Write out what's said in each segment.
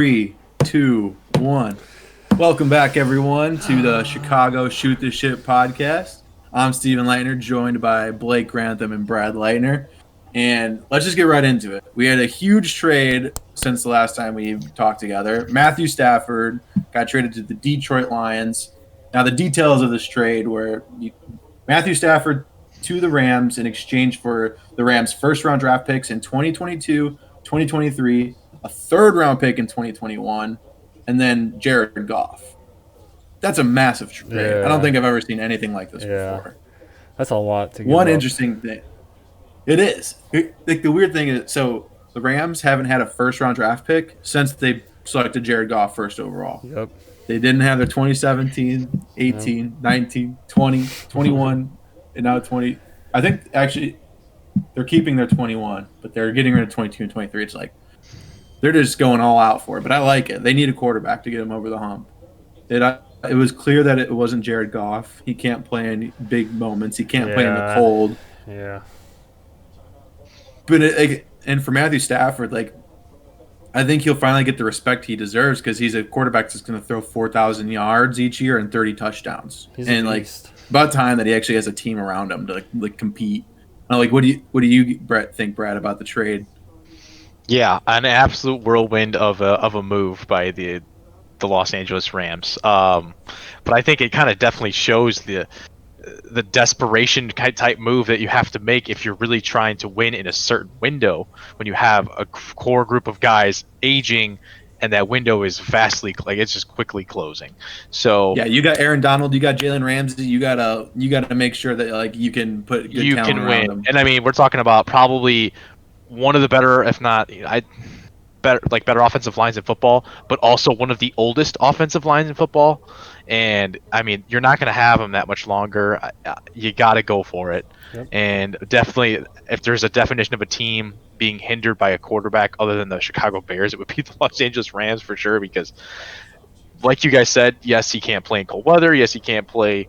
3, 2, 1. Welcome back, everyone, to the Chicago Shoot the Shit podcast. I'm Steven Leitner, joined by Blake Grantham and Brad Leitner. And let's just get right into it. We had a huge trade since the last time we talked together. Matthew Stafford got traded to the Detroit Lions. Now, the details of this trade were Matthew Stafford to the Rams in exchange for the Rams' first-round draft picks in 2022, 2023, a third-round pick in 2021, and then Jared Goff. That's a massive trade. Yeah. I don't think I've ever seen anything like this before. That's a lot to get. One interesting thing. It is. Like, the weird thing is, so the Rams haven't had a first-round draft pick since they selected Jared Goff first overall. Yep. They didn't have their 2017, 18, 19, 20, 21, and now 20. I think, actually, they're keeping their 21, but they're getting rid of 22 and 23. It's like they're just going all out for it, but I like it. They need a quarterback to get them over the hump. It was clear that it wasn't Jared Goff. He can't play in big moments. He can't play in the cold. Yeah. But and for Matthew Stafford, I think he'll finally get the respect he deserves because he's a quarterback that's going to throw 4,000 yards each year and 30 touchdowns. He's and about time that he actually has a team around him to compete. What do you Brett think, Brad, about the trade? Yeah, an absolute whirlwind of a move by the Los Angeles Rams. But I think it kind of definitely shows the desperation type move that you have to make if you're really trying to win in a certain window when you have a core group of guys aging and that window is it's just quickly closing. So yeah, you got Aaron Donald, you got Jalen Ramsey, you gotta make sure that you can put good talent around them. And I mean, we're talking about probably one of the better, if not better offensive lines in football, but also one of the oldest offensive lines in football. And I mean, you're not going to have them that much longer. You got to go for it. Yep. And definitely, if there's a definition of a team being hindered by a quarterback other than the Chicago Bears, it would be the Los Angeles Rams for sure. Because, like you guys said, yes, he can't play in cold weather. Yes, he can't play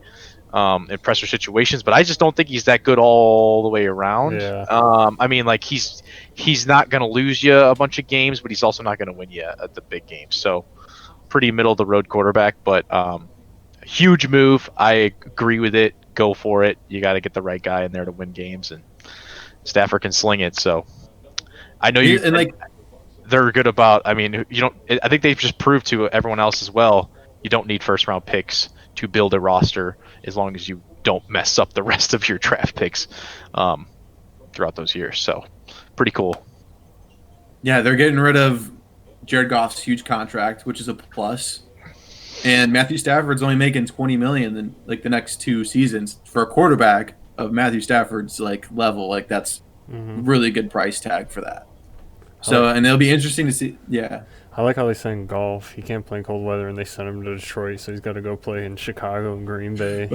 in pressure situations. But I just don't think he's that good all the way around. Yeah. I mean, he's not going to lose you a bunch of games, but he's also not going to win you at the big games. So, pretty middle of the road quarterback, but huge move. I agree with it. Go for it. You got to get the right guy in there to win games, and Stafford can sling it. So I know they're good about. I mean, you don't. I think they've just proved to everyone else as well. You don't need first round picks to build a roster as long as you don't mess up the rest of your draft picks throughout those years. So pretty cool. Yeah, they're getting rid of Jared Goff's huge contract, which is a plus. And Matthew Stafford's only making $20 million in the next 2 seasons for a quarterback of Matthew Stafford's level. That's really good price tag for that. So, and it'll be interesting to see. Yeah. I like how they send Golf. He can't play in cold weather, and they send him to Detroit, so he's got to go play in Chicago and Green Bay.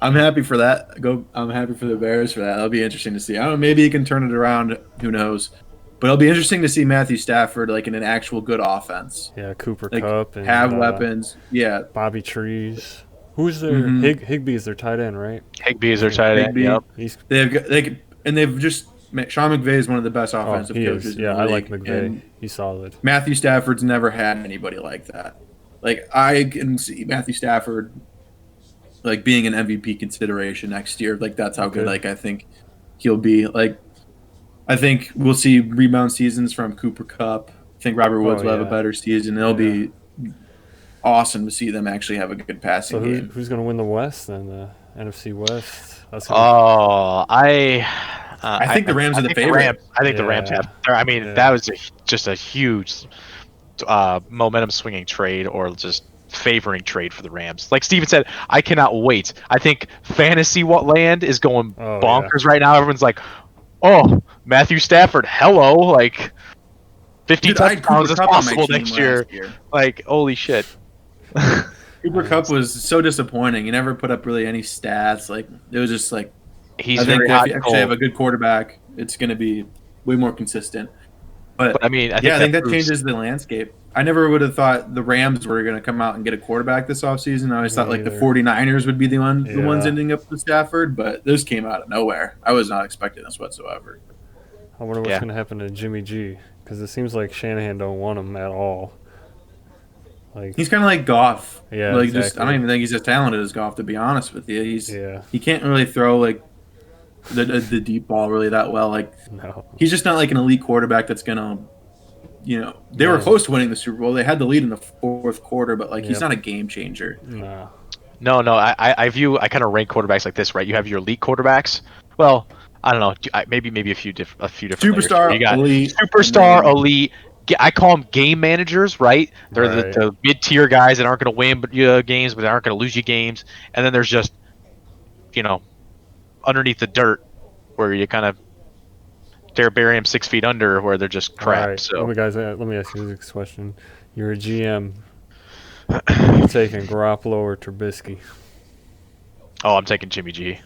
I'm happy for that. I'm happy for the Bears for that. That'll be interesting to see. I don't know. Maybe he can turn it around. Who knows? But it'll be interesting to see Matthew Stafford in an actual good offense. Yeah, Cooper Kupp and have weapons. Yeah, Bobby Trees. Who's their Higbee is their tight end, right? Higbee is their tight end. Yep. They've just Sean McVay is one of the best offensive coaches. Yeah, I like McVay. He's solid. Matthew Stafford's never had anybody like that. I can see Matthew Stafford being an MVP consideration next year. That's how good I think he'll be. I think we'll see rebound seasons from Cooper Kupp. I think Robert Woods will have a better season. It'll be awesome to see them actually have a good passing game. Who's going to win the West then? The NFC West? I think the Rams are the favorite. I think the Rams have. I mean, that was just a huge momentum swinging trade, or just favoring trade for the Rams. Like Steven said, I cannot wait. I think fantasy land is going bonkers right now. Everyone's like, "Oh, Matthew Stafford, hello!" 50 touchdowns is possible next year. Holy shit. Cooper Kupp was so disappointing. He never put up really any stats. It was just he's I think very if hot you and actually have cold. a good quarterback, it's going to be way more consistent. But I mean, I think that changes the landscape. I never would have thought the Rams were going to come out and get a quarterback this offseason. I always thought the 49ers would be the ones ending up with Stafford, but this came out of nowhere. I was not expecting this whatsoever. I wonder what's going to happen to Jimmy G. Because it seems like Shanahan don't want him at all. Like He's kind of like Goff. Yeah, Like exactly. I don't even think he's as talented as Goff, to be honest with you. Yeah. He can't really throw like the deep ball really that well. Like No. he's just not like an elite quarterback that's gonna, they were close to winning the Super Bowl. They had the lead in the fourth quarter, but like he's not a game changer. No. No. I kind of rank quarterbacks like this, right? You have your elite quarterbacks. Well, I don't know. Maybe a few different. Superstar, layers. You got elite, superstar, elite. I call them game managers, right? They're the mid-tier guys that aren't going to win games, but they aren't going to lose you games. And then there's just, underneath the dirt, where you kind of they're burying them 6 feet under, where they're just crap. Right. So, let me ask you this question: You're a GM. You're taking Garoppolo or Trubisky? oh, I'm taking Jimmy G. You're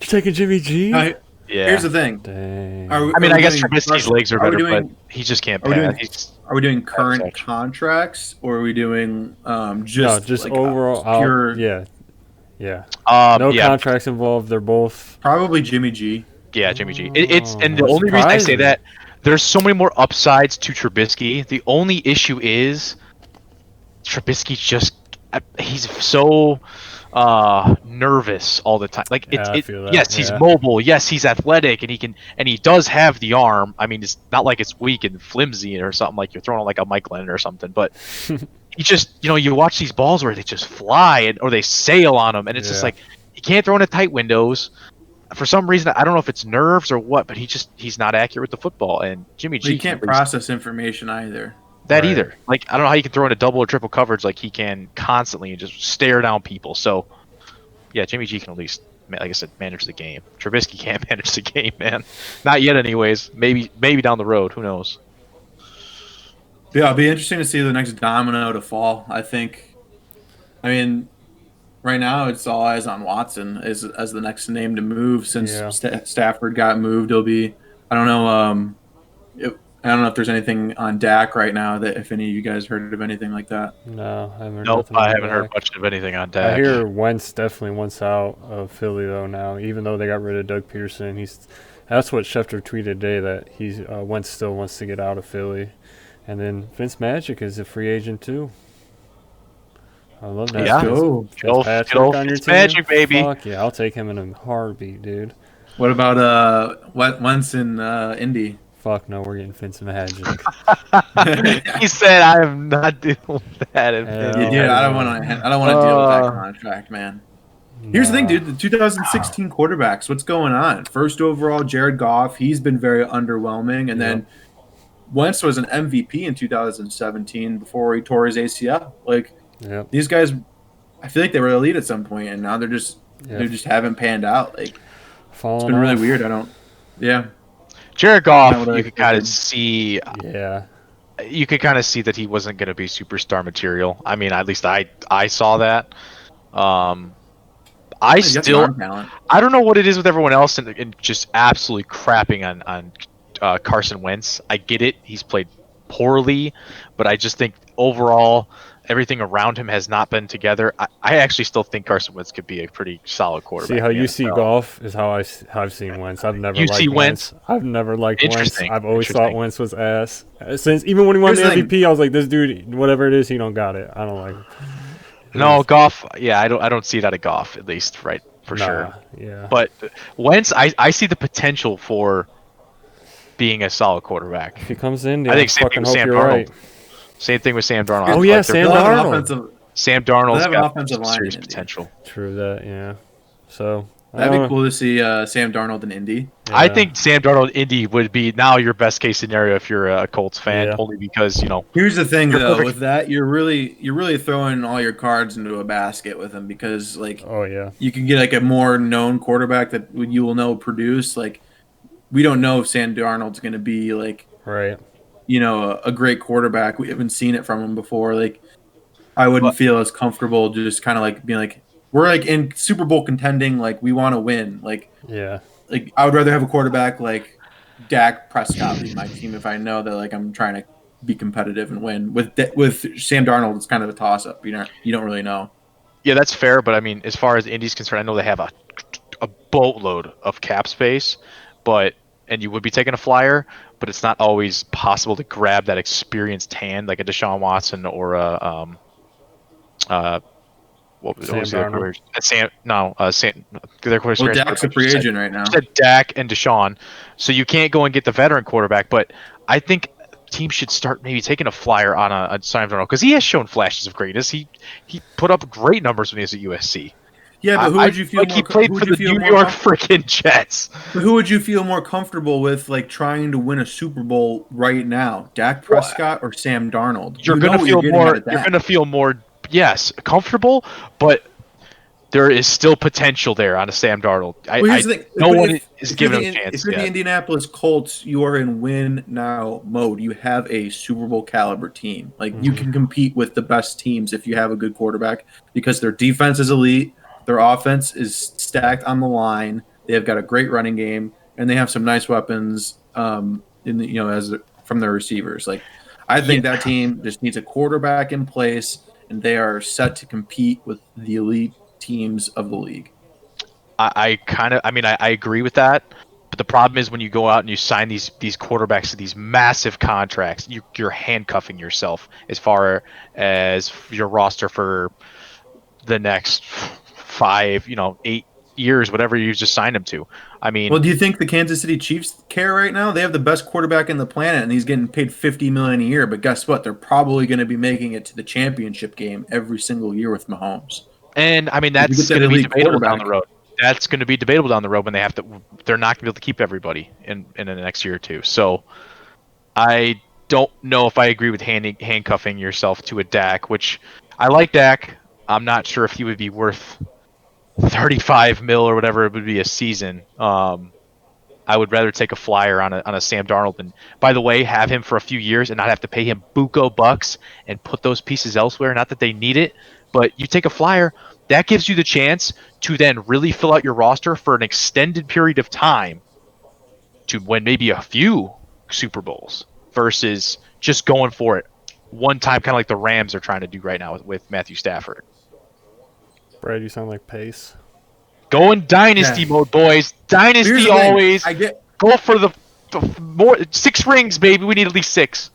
taking Jimmy G? Yeah. Here's the thing. Dang. I guess Trubisky's legs are better, but he just can't pass. Are we doing current contracts, or are we doing just just like overall pure? Yeah. No contracts involved. They're both probably Jimmy G. Yeah, Jimmy G. And the only reason I say that, there's so many more upsides to Trubisky. The only issue is Trubisky's he's so nervous all the time. Like yes, he's mobile. Yes, he's athletic, and he does have the arm. I mean, it's not like it's weak and flimsy or something like you're throwing like a Mike Lennon or something. But he just, you watch these balls where they just fly or they sail on him, and it's just like he can't throw into tight windows. For some reason, I don't know if it's nerves or what, but he's not accurate with the football. And Jimmy G, he can't process information either. Either. Like, I don't know how you can throw into double or triple coverage like he can constantly and just stare down people. So, yeah, Jimmy G can at least, like I said, manage the game. Trubisky can't manage the game, man. Not yet, anyways. Maybe down the road. Who knows? Yeah, it'll be interesting to see the next domino to fall. I mean, right now it's all eyes on Watson as the next name to move since Stafford got moved. It'll be, I don't know. I don't know if there's anything on Dak right now that if any of you guys heard of anything like that. No, I haven't heard. Nope, I haven't heard much of anything on Dak. I hear Wentz definitely wants out of Philly though now, even though they got rid of Doug Peterson. That's what Schefter tweeted today, that Wentz still wants to get out of Philly, and then Vince Magic is a free agent too. I love that. Yeah, Fitzpatrick Magic, baby. Fuck yeah, I'll take him in a heartbeat, dude. What about Wentz in Indy? Fuck no, we're getting Vince Magic. He said, "I am not dealing with that." Dude, I don't want to deal with that contract, man. Here's the thing, dude. The 2016 quarterbacks, what's going on? First overall, Jared Goff. He's been very underwhelming, and then Wentz was an MVP in 2017 before he tore his ACL. Like these guys, I feel like they were elite at some point, and now they just haven't panned out. Like it's been really weird. Jared Goff, you could kind of see. Yeah. You could kind of see that he wasn't going to be superstar material. I mean, at least I saw that. I don't know what it is with everyone else and just absolutely crapping on Carson Wentz. I get it. He's played poorly, but I just think overall everything around him has not been together. I actually still think Carson Wentz could be a pretty solid quarterback. See how you see Goff is how I've seen Wentz. I've never liked Wentz. I've never liked Wentz. I've always thought Wentz was ass. Since even when he won the MVP, I was like, this dude, whatever it is, he don't got it. I don't like him. No, Goff. Yeah, I don't see that at Goff, at least, right? For sure. Yeah. But Wentz, I see the potential for being a solid quarterback. If he comes in, I think same thing with Sam Darnold. Right. Same thing with Sam Darnold. Oh yeah, Sam Darnold. Sam Darnold's got offensive serious potential. True that, yeah. So that'd be cool to see Sam Darnold in Indy. Yeah. I think Sam Darnold in Indy would be now your best case scenario if you're a Colts fan, only because Here's the thing though, with that you're really throwing all your cards into a basket with him because you can get like a more known quarterback that you will know produce. Like we don't know if Sam Darnold's going to be like a great quarterback. We haven't seen it from him before. Like I wouldn't feel as comfortable just kind of like being like, we're like in Super Bowl contending, like we want to win. Like I would rather have a quarterback like Dak Prescott lead my team if I know that like I'm trying to be competitive and win. With Sam Darnold, it's kind of a toss up. You don't really know. Yeah, that's fair. But I mean, as far as Indy's concerned, I know they have a boatload of cap space, but and you would be taking a flyer, but it's not always possible to grab that experienced hand like a Deshaun Watson or a what was Sam the other Darnold. quarterback? Sam. No, Sam. The other Well, quarterback. Dak's a free agent right now. Said Dak and Deshaun, so you can't go and get the veteran quarterback. But I think teams should start maybe taking a flyer on a Sam Darnold because he has shown flashes of greatness. He put up great numbers when he was at USC. Yeah, but who would you feel like more? he played Who for would you the feel New more York comfortable? freaking Jets. But who would you feel more comfortable with, like trying to win a Super Bowl right now, Dak Prescott or Sam Darnold? You're You know gonna what feel you're getting more. out of You're Dak. gonna feel more. Yes, comfortable, but there is still potential there on a Sam Darnold. Well, here's the thing. No But one is if giving him you're a chance if you're the yet. Indianapolis Colts, you are in win now mode. You have a Super Bowl caliber team. Like you can compete with the best teams if you have a good quarterback because their defense is elite, their offense is stacked on the line. They have got a great running game, and they have some nice weapons. In the, as from their receivers. Like I think that team just needs a quarterback in place, and they are set to compete with the elite teams of the league. I agree with that, but the problem is when you go out and you sign these quarterbacks to these massive contracts, you're handcuffing yourself as far as your roster for the next 5, 8 years, whatever you just signed them to. I mean, Well, do you think the Kansas City Chiefs care right now? They have the best quarterback in the planet, and he's getting paid $50 million a year. But guess what? They're probably going to be making it to the championship game every single year with Mahomes. and I mean If you that's get that going to be elite debatable down quarterback- the road. That's going to be debatable down the road when they're not going to be able to keep everybody in the next year or two. So I don't know if I agree with handcuffing yourself to a Dak, which I like Dak. I'm not sure if he would be worth 35 mil or whatever it would be a season. I would rather take a flyer on a Sam Darnold and, by the way, have him for a few years and not have to pay him buco bucks and put those pieces elsewhere. Not that they need it, but you take a flyer, that gives you the chance to then really fill out your roster for an extended period of time to win maybe a few Super Bowls versus just going for it one time, kind of like the Rams are trying to do right now with Matthew Stafford. Brad, you sound like Pace. Going dynasty mode, boys. Dynasty always. Go for the more 6 rings, baby. We need at least 6.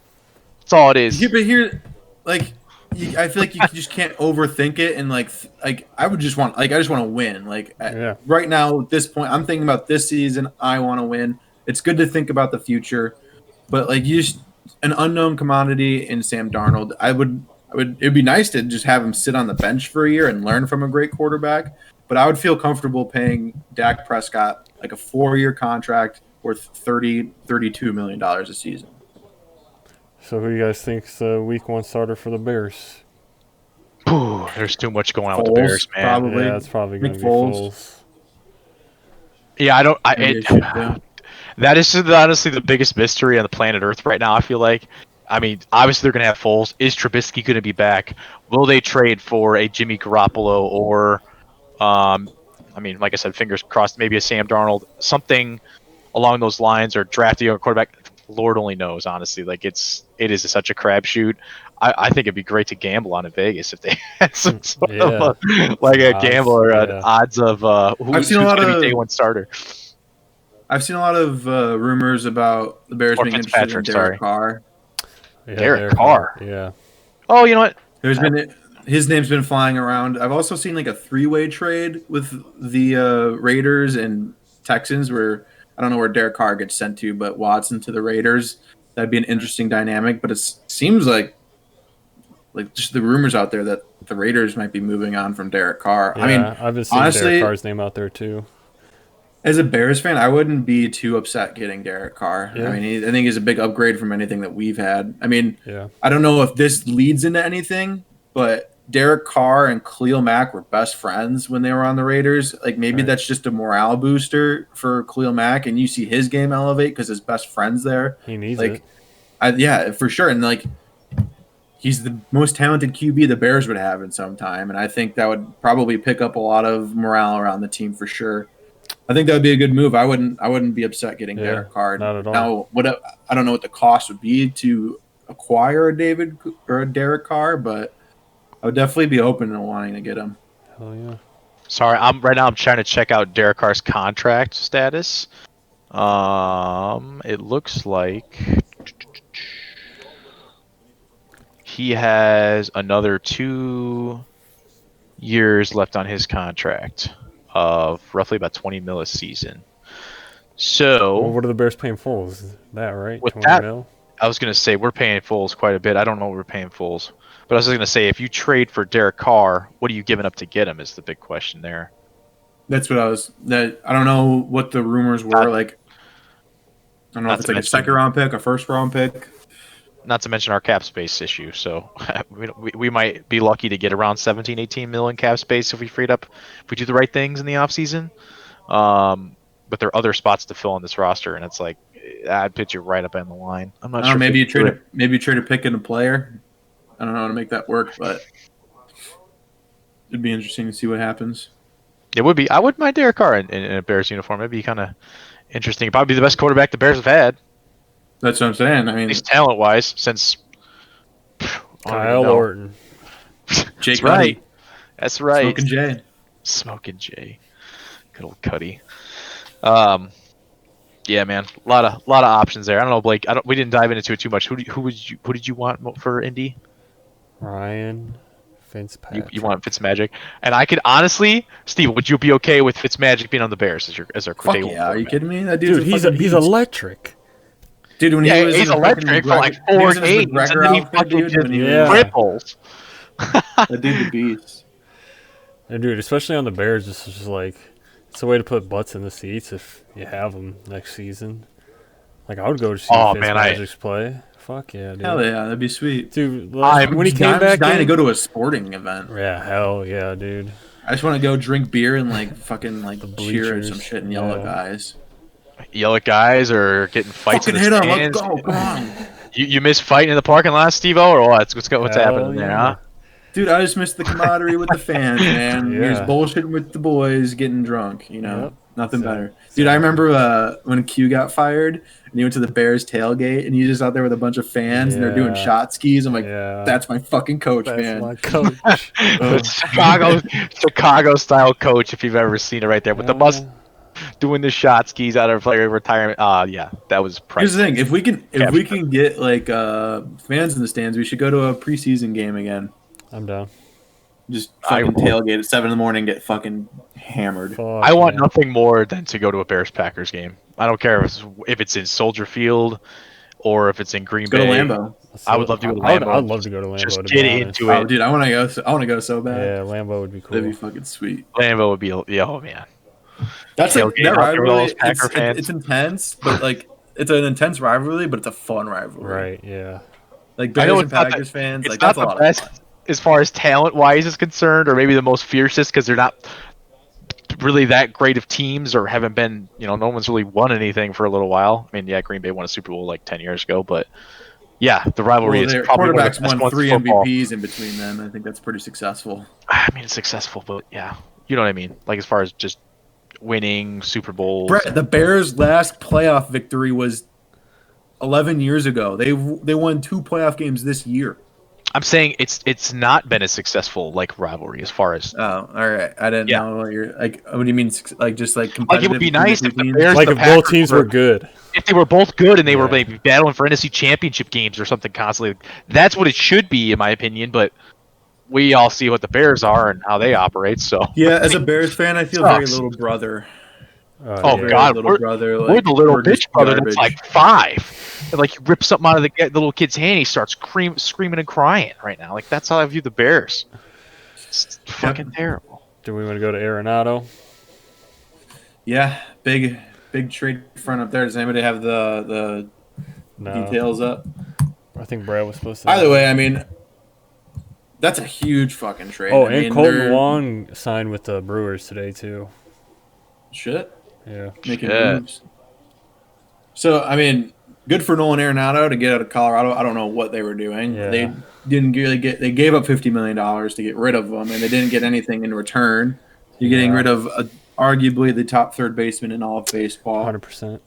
That's all it is. Yeah, but here, I feel like you just can't overthink it, and I would just want, I just want to win. Right now, at this point, I'm thinking about this season. I want to win. It's good to think about the future, but an unknown commodity in Sam Darnold. It'd be nice to just have him sit on the bench for a year and learn from a great quarterback. But I would feel comfortable paying Dak Prescott like a 4-year contract worth $32 million a season. So who do you guys think's the week 1 starter for the Bears? Ooh, there's too much going on with the Bears, man. Probably. Yeah, it's probably going to be Foles. Foles. Yeah, that is honestly the biggest mystery on the planet Earth right now, I feel like. I mean, obviously they're going to have Foles. Is Trubisky going to be back? Will they trade for a Jimmy Garoppolo or, like I said, fingers crossed, maybe a Sam Darnold, something along those lines, or draft a young quarterback? Lord only knows, honestly. It is such a crapshoot. I think it'd be great to gamble on in Vegas if they had some sort of a gamble or odds of who's going to be day 1 starter. I've seen a lot of rumors about the Bears being interested in Derek Carr. Yeah, Derek Carr. Yeah. Oh, you know what? His name's been flying around. I've also seen a 3-way trade with the Raiders and Texans, where I don't know where Derek Carr gets sent to, but Watson to the Raiders. That'd be an interesting dynamic. But it seems like just the rumors out there that the Raiders might be moving on from Derek Carr. Yeah, I mean, I've been seeing honestly, Derek Carr's name out there too. As a Bears fan, I wouldn't be too upset getting Derek Carr. Yeah. I mean, I think he's a big upgrade from anything that we've had. I mean, yeah. I don't know if this leads into anything, but Derek Carr and Khalil Mack were best friends when they were on the Raiders. Maybe that's just a morale booster for Khalil Mack, and you see his game elevate because his best friend's there. He needs it. Yeah, for sure. And he's the most talented QB the Bears would have in some time, and I think that would probably pick up a lot of morale around the team for sure. I think that would be a good move. I wouldn't be upset getting Derek Carr. Not at all. Now, I don't know what the cost would be to acquire a Derek Carr, but I would definitely be open to wanting to get him. Hell yeah. Sorry, I'm trying to check out Derek Carr's contract status. It looks like he has another 2 years left on his contract of roughly about 20 mil a season. So Well, what are the Bears paying Foles? Is that right? with 20 that, mil? I was going to say we're paying Foles quite a bit. I don't know what we're paying Foles. But I was going to say, if you trade for Derek Carr, what are you giving up to get him is the big question there. That's what I don't know what the rumors were. Like, I don't know if it's like a second round pick, a first round pick. Not to mention our cap space issue. So we might be lucky to get around 17, 18 million cap space if we do the right things in the offseason. But there are other spots to fill on this roster, and it's like, I'd pitch you right up in the line. I'm not sure. Maybe you trade a pick and a player. I don't know how to make that work, but it'd be interesting to see what happens. It would be. I wouldn't mind Derek Carr in a Bears uniform. It'd be kind of interesting. It'd probably be the best quarterback the Bears have had. That's what I'm saying. I mean, at least talent-wise, since Kyle Orton. Jake That's right. That's right. Smoking Jay. Good old Cuddy. Yeah, man. A lot of options there. I don't know, Blake. We didn't dive into it too much. Who did you want for Indy? Ryan Fitzpatrick. You want Fitzmagic, and I could honestly, Steve, would you be okay with Fitzmagic being on the Bears as our Fuck yeah, are you kidding me? That dude, he's electric. Dude, when he's electric for like 4 games, and then he fucking cripples. That dude's a beast. And dude, especially on the Bears, this is just like it's a way to put butts in the seats if you have them next season. Like I would go to see Fitzmagic's play. Fuck yeah, dude. Hell yeah, that'd be sweet. Dude, when he came back, dying to go to a sporting event. Yeah, hell yeah, dude. I just want to go drink beer and like fucking like cheer at some shit and yell at guys. Yell at guys or getting fights in the stands. Let's go, come on. You miss fighting in the parking lot, Steve-O, or what? What's happening there, huh? Dude, I just missed the camaraderie with the fans, man. He was bullshitting with the boys, getting drunk, Nothing better. Dude, I remember when Q got fired and he went to the Bears tailgate and he's just out there with a bunch of fans and they're doing shot skis. I'm like, that's my fucking coach, man. That's my coach. Chicago style coach, if you've ever seen it right there with the bus doing the shot skis out of player retirement. That was priceless. Here's the thing: if we can get like fans in the stands, we should go to a preseason game again. I'm down. Just fucking tailgate at 7 a.m, get fucking hammered. I want nothing more than to go to a Bears-Packers game. I don't care if it's in Soldier Field or if it's in Green Bay. Go to Lambeau. I would love to go to Lambeau. I'd love to go to Lambeau. Just get into it. Oh, dude, I want to go so bad. Yeah, Lambeau would be cool. That'd be fucking sweet. Lambeau would be, oh man. That's that rivalry. It's intense, but like it's an intense rivalry, but it's a fun rivalry. Right? Yeah. Like Bears and Packers fans, like that's a lot of fun. As far as talent-wise is concerned, or maybe the most fiercest because they're not really that great of teams or haven't been, no one's really won anything for a little while. I mean, Green Bay won a Super Bowl like 10 years ago, but yeah, the rivalry is probably quarterbacks won 3 MVPs in between them. I think that's pretty successful. I mean, it's successful, but yeah, you know what I mean? Like as far as just winning Super Bowls. Brett, the Bears' last playoff victory was 11 years ago. They won 2 playoff games this year. I'm saying it's not been as successful like rivalry as far as. Oh, all right. I didn't know what you're like. What do you mean? Like just like competitive? Like it would be nice if the Bears, if both teams were good. If they were both good and they were maybe battling for NFC Championship games or something constantly, that's what it should be in my opinion. But we all see what the Bears are and how they operate. So yeah, as a Bears fan, I feel very little brother. God, little brother. We're the little bitch brother that's like 5. And like you rip something out of the little kid's hand, he starts screaming and crying right now. Like that's how I view the Bears. It's fucking terrible. Do we want to go to Arenado? Yeah, big trade front up there. Does anybody have the details up? I think Brad was supposed to. Either way, I mean, that's a huge fucking trade. Oh, and Colton Wong signed with the Brewers today too. Shit. Yeah. Making moves. So, I mean, good for Nolan Arenado to get out of Colorado. I don't know what they were doing. Yeah. They didn't really they gave up $50 million to get rid of him, and they didn't get anything in return. You're getting rid of arguably the top third baseman in all of baseball. 100%.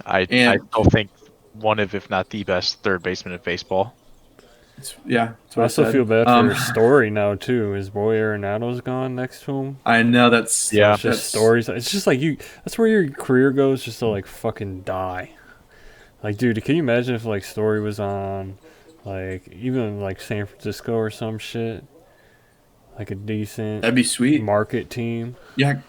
I still think one of, if not the best third baseman in baseball. That's I what also said. feel bad for Story now too. His boy Arenado's gone next to him. I know that's It's just stories. It's just like that's where your career goes, just to like fucking die. Like, dude, can you imagine if like Story was on, like even like San Francisco or some shit, like a decent that'd be sweet. market team. Yeah.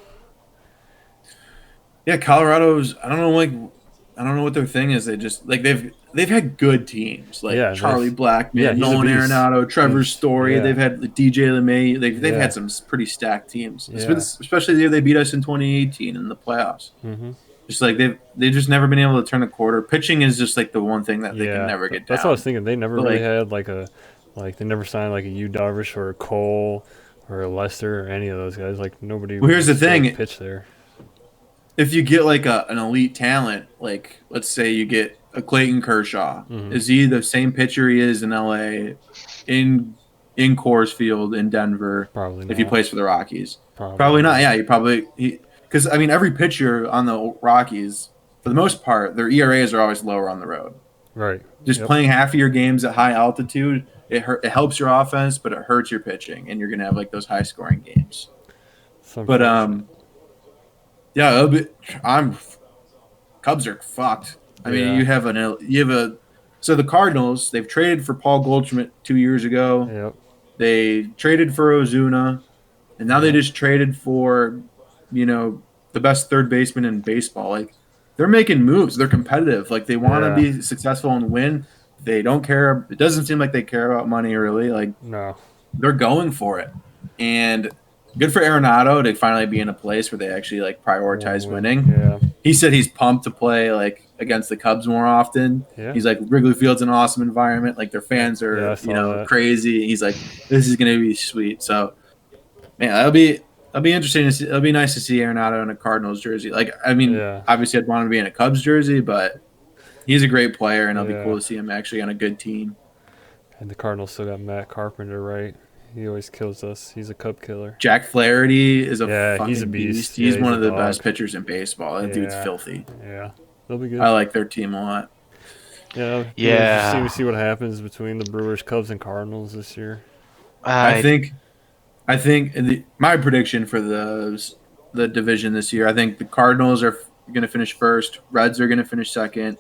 Yeah, Colorado's. I don't know what their thing is. They just like they've had good teams like Charlie Blackmon, he's Nolan Arenado, Trevor Story. Yeah. They've had DJ LeMay. They've had some pretty stacked teams, especially the year they beat us in 2018 in the playoffs. Mm-hmm. Just like they've just never been able to turn the quarter. Pitching is just like the one thing that they can never get down. That's what I was thinking. They never really had they never signed like a Yu Darvish or a Cole or a Lester or any of those guys. Like nobody. Well, here's the thing. Pitch there. If you get like an elite talent, like let's say you get a Clayton Kershaw, is he the same pitcher he is in LA, in Coors Field in Denver? Probably not. If he plays for the Rockies, probably not. Yeah, because I mean every pitcher on the Rockies, for the most part, their ERAs are always lower on the road. Right. Just playing half of your games at high altitude, it helps your offense, but it hurts your pitching, and you're gonna have like those high scoring games. Yeah, Cubs are fucked. I mean, so the Cardinals, they've traded for Paul Goldschmidt 2 years ago. Yep. They traded for Ozuna, and now they just traded for, the best third baseman in baseball. Like, they're making moves. They're competitive. Like, they want to be successful and win. They don't care. It doesn't seem like they care about money, really. Like, no, they're going for it. And good for Arenado to finally be in a place where they actually like prioritize winning. Yeah. He said he's pumped to play like against the Cubs more often. Yeah. He's like, Wrigley Field's an awesome environment. Like their fans are, crazy. He's like, this is gonna be sweet. So, man, that'll be interesting to see. It'll be nice to see Arenado in a Cardinals jersey. Like, I mean, obviously I'd want him to be in a Cubs jersey, but he's a great player, and it'll be cool to see him actually on a good team. And the Cardinals still got Matt Carpenter, right? He always kills us. He's a Cub killer. Jack Flaherty is he's a beast. He's one of the best pitchers in baseball. That dude's filthy. Yeah, they'll be good. I like their team a lot. Yeah. Interesting to see what happens between the Brewers, Cubs, and Cardinals this year. I think my prediction for the division this year, I think the Cardinals are going to finish first. Reds are going to finish second.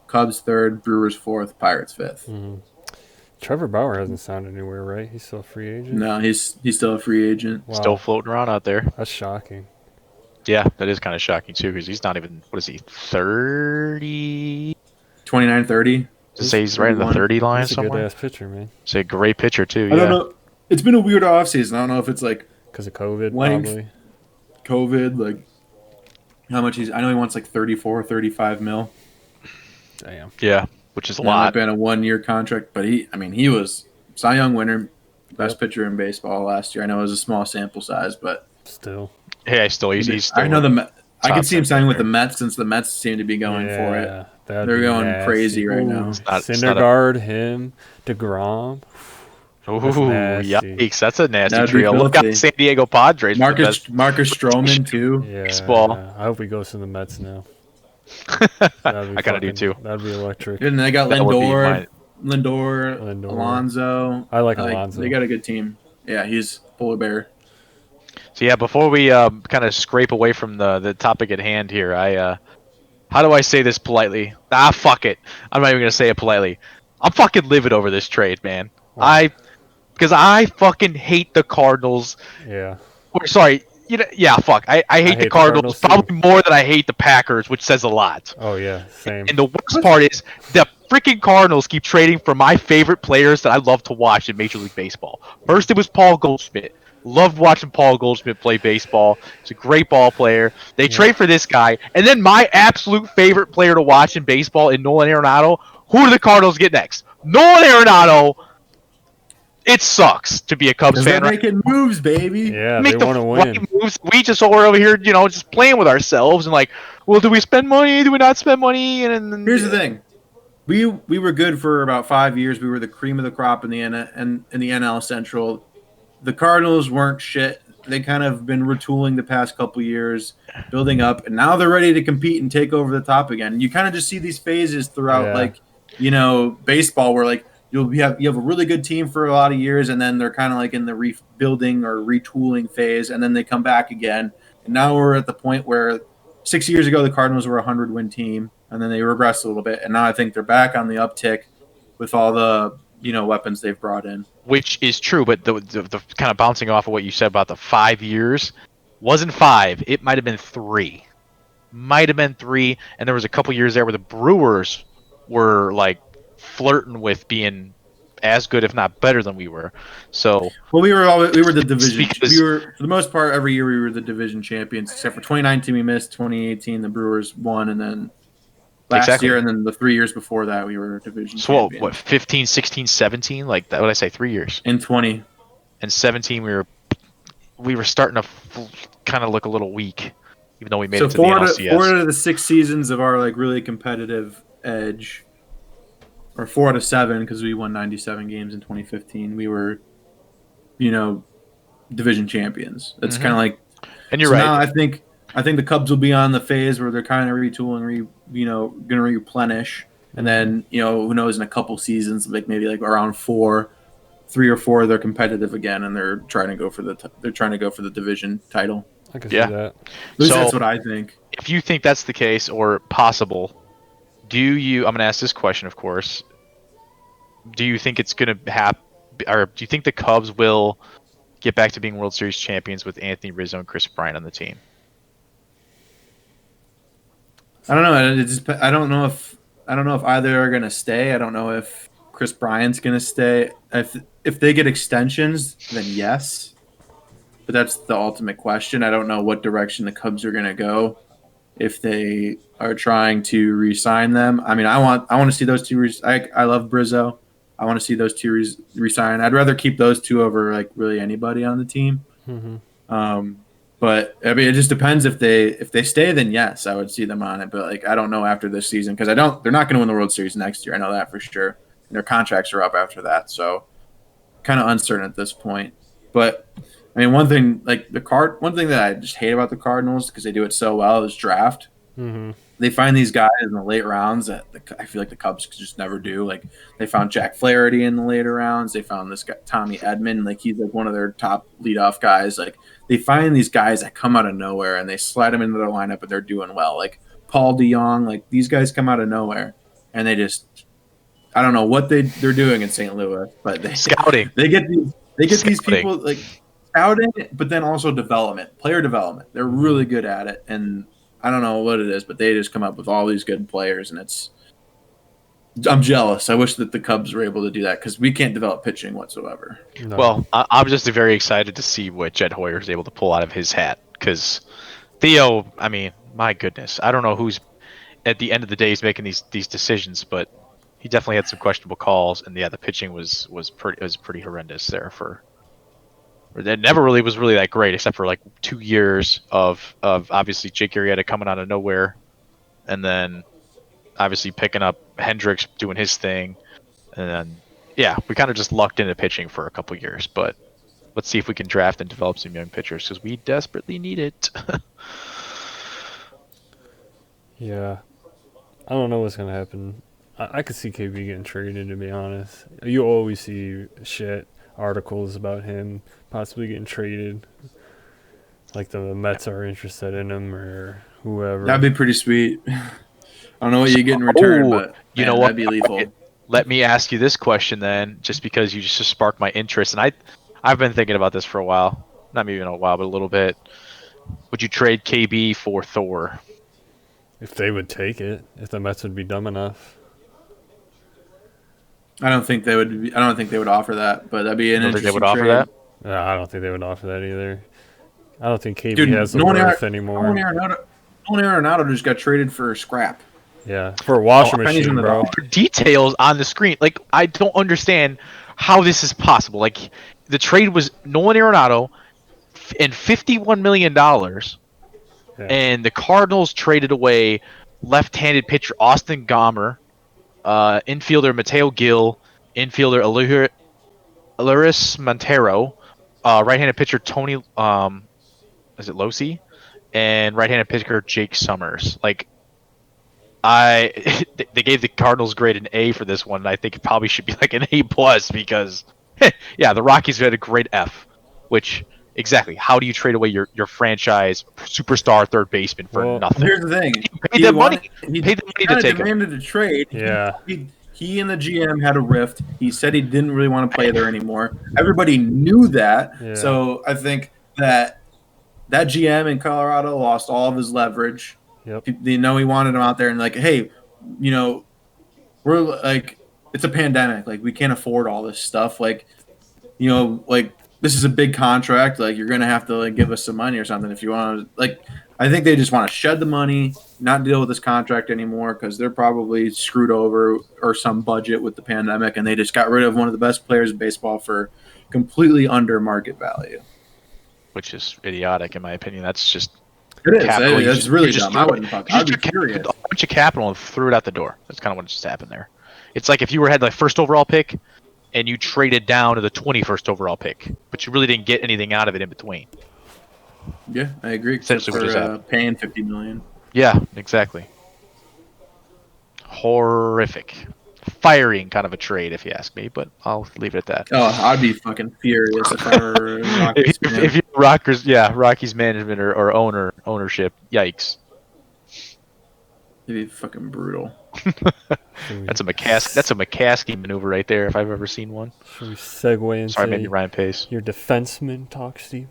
Cubs third. Brewers fourth. Pirates fifth. Mm-hmm. Trevor Bauer hasn't signed anywhere, right? He's still a free agent? No, he's still a free agent. Wow. Still floating around out there. That's shocking. Yeah, that is kind of shocking, too, because he's not even, 30? 29, 30. To say he's right in the 30 line he's somewhere? He's a good-ass pitcher, man. He's a great pitcher, too, I don't know. It's been a weird offseason. I don't know if it's like... Because of COVID, probably. COVID, like... How much I know he wants like 34, 35 mil. Damn. Yeah. Which is a lot. Been a 1-year contract, but he was Cy Young winner, best pitcher in baseball last year. I know it was a small sample size, but still, he's still. I know I could see him signing with the Mets since the Mets seem to be going for it. They're going crazy right now. Syndergaard, him, DeGrom. Ooh, yikes! That's a nasty trio. Look out, San Diego Padres. Marcus Stroman too. Yeah, baseball. I hope he goes to the Mets now. I gotta do too. That'd be electric. And they got Lindor, Alonso. I like Alonso. They got a good team. Yeah, he's polar bear. So yeah, before we kind of scrape away from the topic at hand here, how do I say this politely? Fuck it. I'm not even gonna say it politely. I'm fucking livid over this trade, man. Wow. Because I fucking hate the Cardinals. Yeah. Or sorry. Fuck. I hate the Cardinals probably more than I hate the Packers, which says a lot. Oh, yeah, same. And the worst part is the freaking Cardinals keep trading for my favorite players that I love to watch in Major League Baseball. First, it was Paul Goldschmidt. Loved watching Paul Goldschmidt play baseball. He's a great ball player. They trade for this guy. And then my absolute favorite player to watch in baseball in Nolan Arenado. Who do the Cardinals get next? Nolan Arenado. It sucks to be a Cubs fan. They're making moves, baby. Yeah, they want to win. Moves. We just are over here, just playing with ourselves and like, well, do we spend money? Do we not spend money? And here's the thing, we were good for about 5 years. We were the cream of the crop in the NL Central. The Cardinals weren't shit. They kind of been retooling the past couple years, building up, and now they're ready to compete and take over the top again. You kind of just see these phases throughout, baseball, where like you have a really good team for a lot of years, and then they're kind of like in the rebuilding or retooling phase, and then they come back again. And now we're at the point where 6 years ago the Cardinals were a 100-win team, and then they regressed a little bit, and now I think they're back on the uptick with all the weapons they've brought in. Which is true, but the kind of bouncing off of what you said about the 5 years wasn't 5. It might have been 3. And there was a couple years there where the Brewers were like flirting with being as good, if not better, than we were. So we were the division. We were, for the most part, every year we were the division champions, except for 2019 we missed. 2018 the Brewers won, and then last year, and then the 3 years before that we were division champions. What 15, 16, 17? Like that? What did I say? 3 years. In 20 and 17 we were starting to kind of look a little weak, even though we made it to the NLCS. 4 out of the 6 seasons of our like really competitive edge, or 4 out of 7 because we won 97 games in 2015. We were, division champions. That's kind of like. And you're right. Now I think the Cubs will be on the phase where they're kind of retooling, going to replenish, and then who knows, in a couple seasons, like maybe like around 3 or 4, they're competitive again, and they're trying to go for the division title. I can see that. At least that's what I think. If you think that's the case or possible, I'm going to ask this question, of course. Do you think it's going to happen, or do you think the Cubs will get back to being World Series champions with Anthony Rizzo and Chris Bryant on the team? I don't know. I don't know if either are going to stay. I don't know if Chris Bryant's going to stay. If they get extensions, then yes. But that's the ultimate question. I don't know what direction the Cubs are going to go if they are trying to re-sign them. I mean, I want to see those two. I love Brizzo. I want to see those two re-sign. I'd rather keep those two over like really anybody on the team. Mm-hmm. But I mean, it just depends. If they stay, then yes, I would see them on it. But like, I don't know after this season because they're not going to win the World Series next year. I know that for sure. And their contracts are up after that, so kind of uncertain at this point. But I mean, one thing that I just hate about the Cardinals because they do it so well is draft. Mm-hmm. They find these guys in the late rounds that I feel like the Cubs just never do. Like they found Jack Flaherty in the later rounds. They found this guy Tommy Edman. Like he's like one of their top leadoff guys. Like they find these guys that come out of nowhere and they slide them into their lineup and they're doing well. Like Paul DeJong. Like these guys come out of nowhere and they just I don't know what they're doing in St. Louis, but scouting. They get these people like scouting, but then also player development. They're really good at it, and I don't know what it is, but they just come up with all these good players, and I'm jealous. I wish that the Cubs were able to do that because we can't develop pitching whatsoever. No. Well, I'm just very excited to see what Jed Hoyer is able to pull out of his hat because Theo, I mean, my goodness, I don't know who's at the end of the day is making these decisions, but he definitely had some questionable calls, and the pitching was pretty horrendous there it never really was really that great except for like 2 years of obviously Jake Arrieta coming out of nowhere, and then obviously picking up Hendricks doing his thing, and then we kind of just lucked into pitching for a couple years. But let's see if we can draft and develop some young pitchers because we desperately need it. Yeah, I don't know what's gonna happen. I could see KB getting traded, to be honest. You always see articles about him possibly getting traded. Like the Mets are interested in him or whoever. That'd be pretty sweet. I don't know what you get in return, but you know what? That'd be lethal. Let me ask you this question then, just because you just sparked my interest. And I've been thinking about this for a while. Not even a while, but a little bit. Would you trade KB for Thor? If they would take it. If the Mets would be dumb enough. I don't think they would offer that, but that'd be an interesting trade. They would offer that? No, I don't think they would offer that either. I don't think KB has the worth anymore. Nolan Arenado just got traded for scrap. Yeah, for a washing machine, bro. Details on the screen. Like, I don't understand how this is possible. Like, the trade was Nolan Arenado and $51 million, and the Cardinals traded away left-handed pitcher Austin Gomber, infielder Mateo Gil, infielder Alaris Montero, right-handed pitcher Tony, is it Losi, and right-handed pitcher Jake Summers. Like, They gave the Cardinals grade an A for this one, and I think it probably should be like an A+ because, yeah, the Rockies had a grade F, which exactly how do you trade away your franchise superstar third baseman for nothing? Here's the thing: Paid the money. Paid the money to take him. Demanded a trade. Yeah. He and the GM had a rift. He said he didn't really want to play there anymore. Everybody knew that. Yeah. So I think that GM in Colorado lost all of his leverage. Yep. They know he wanted him out there, and like, hey, we're like, it's a pandemic. Like, we can't afford all this stuff. Like, like, this is a big contract. Like, you're gonna have to like give us some money or something if you want to. Like, I think they just want to shed the money, not deal with this contract anymore because they're probably screwed over or some budget with the pandemic, and they just got rid of one of the best players in baseball for completely under market value. Which is idiotic in my opinion. That's just it is. capital. It's really dumb. I wouldn't fuck. I'd be furious. A bunch of capital and threw it out the door. That's kind of what just happened there. It's like if you had the first overall pick and you traded down to the 21st overall pick, but you really didn't get anything out of it in between. Yeah, I agree. Except for paying $50 million. Yeah, exactly. Horrific. Firing kind of a trade, if you ask me, but I'll leave it at that. Oh, I'd be fucking furious if I were Rockies. if you're Rockies management or ownership, yikes. It'd be fucking brutal. That's a McCaskey maneuver right there, if I've ever seen one. Should we segue into Sorry, maybe Ryan Pace. Your defenseman talk, Steven?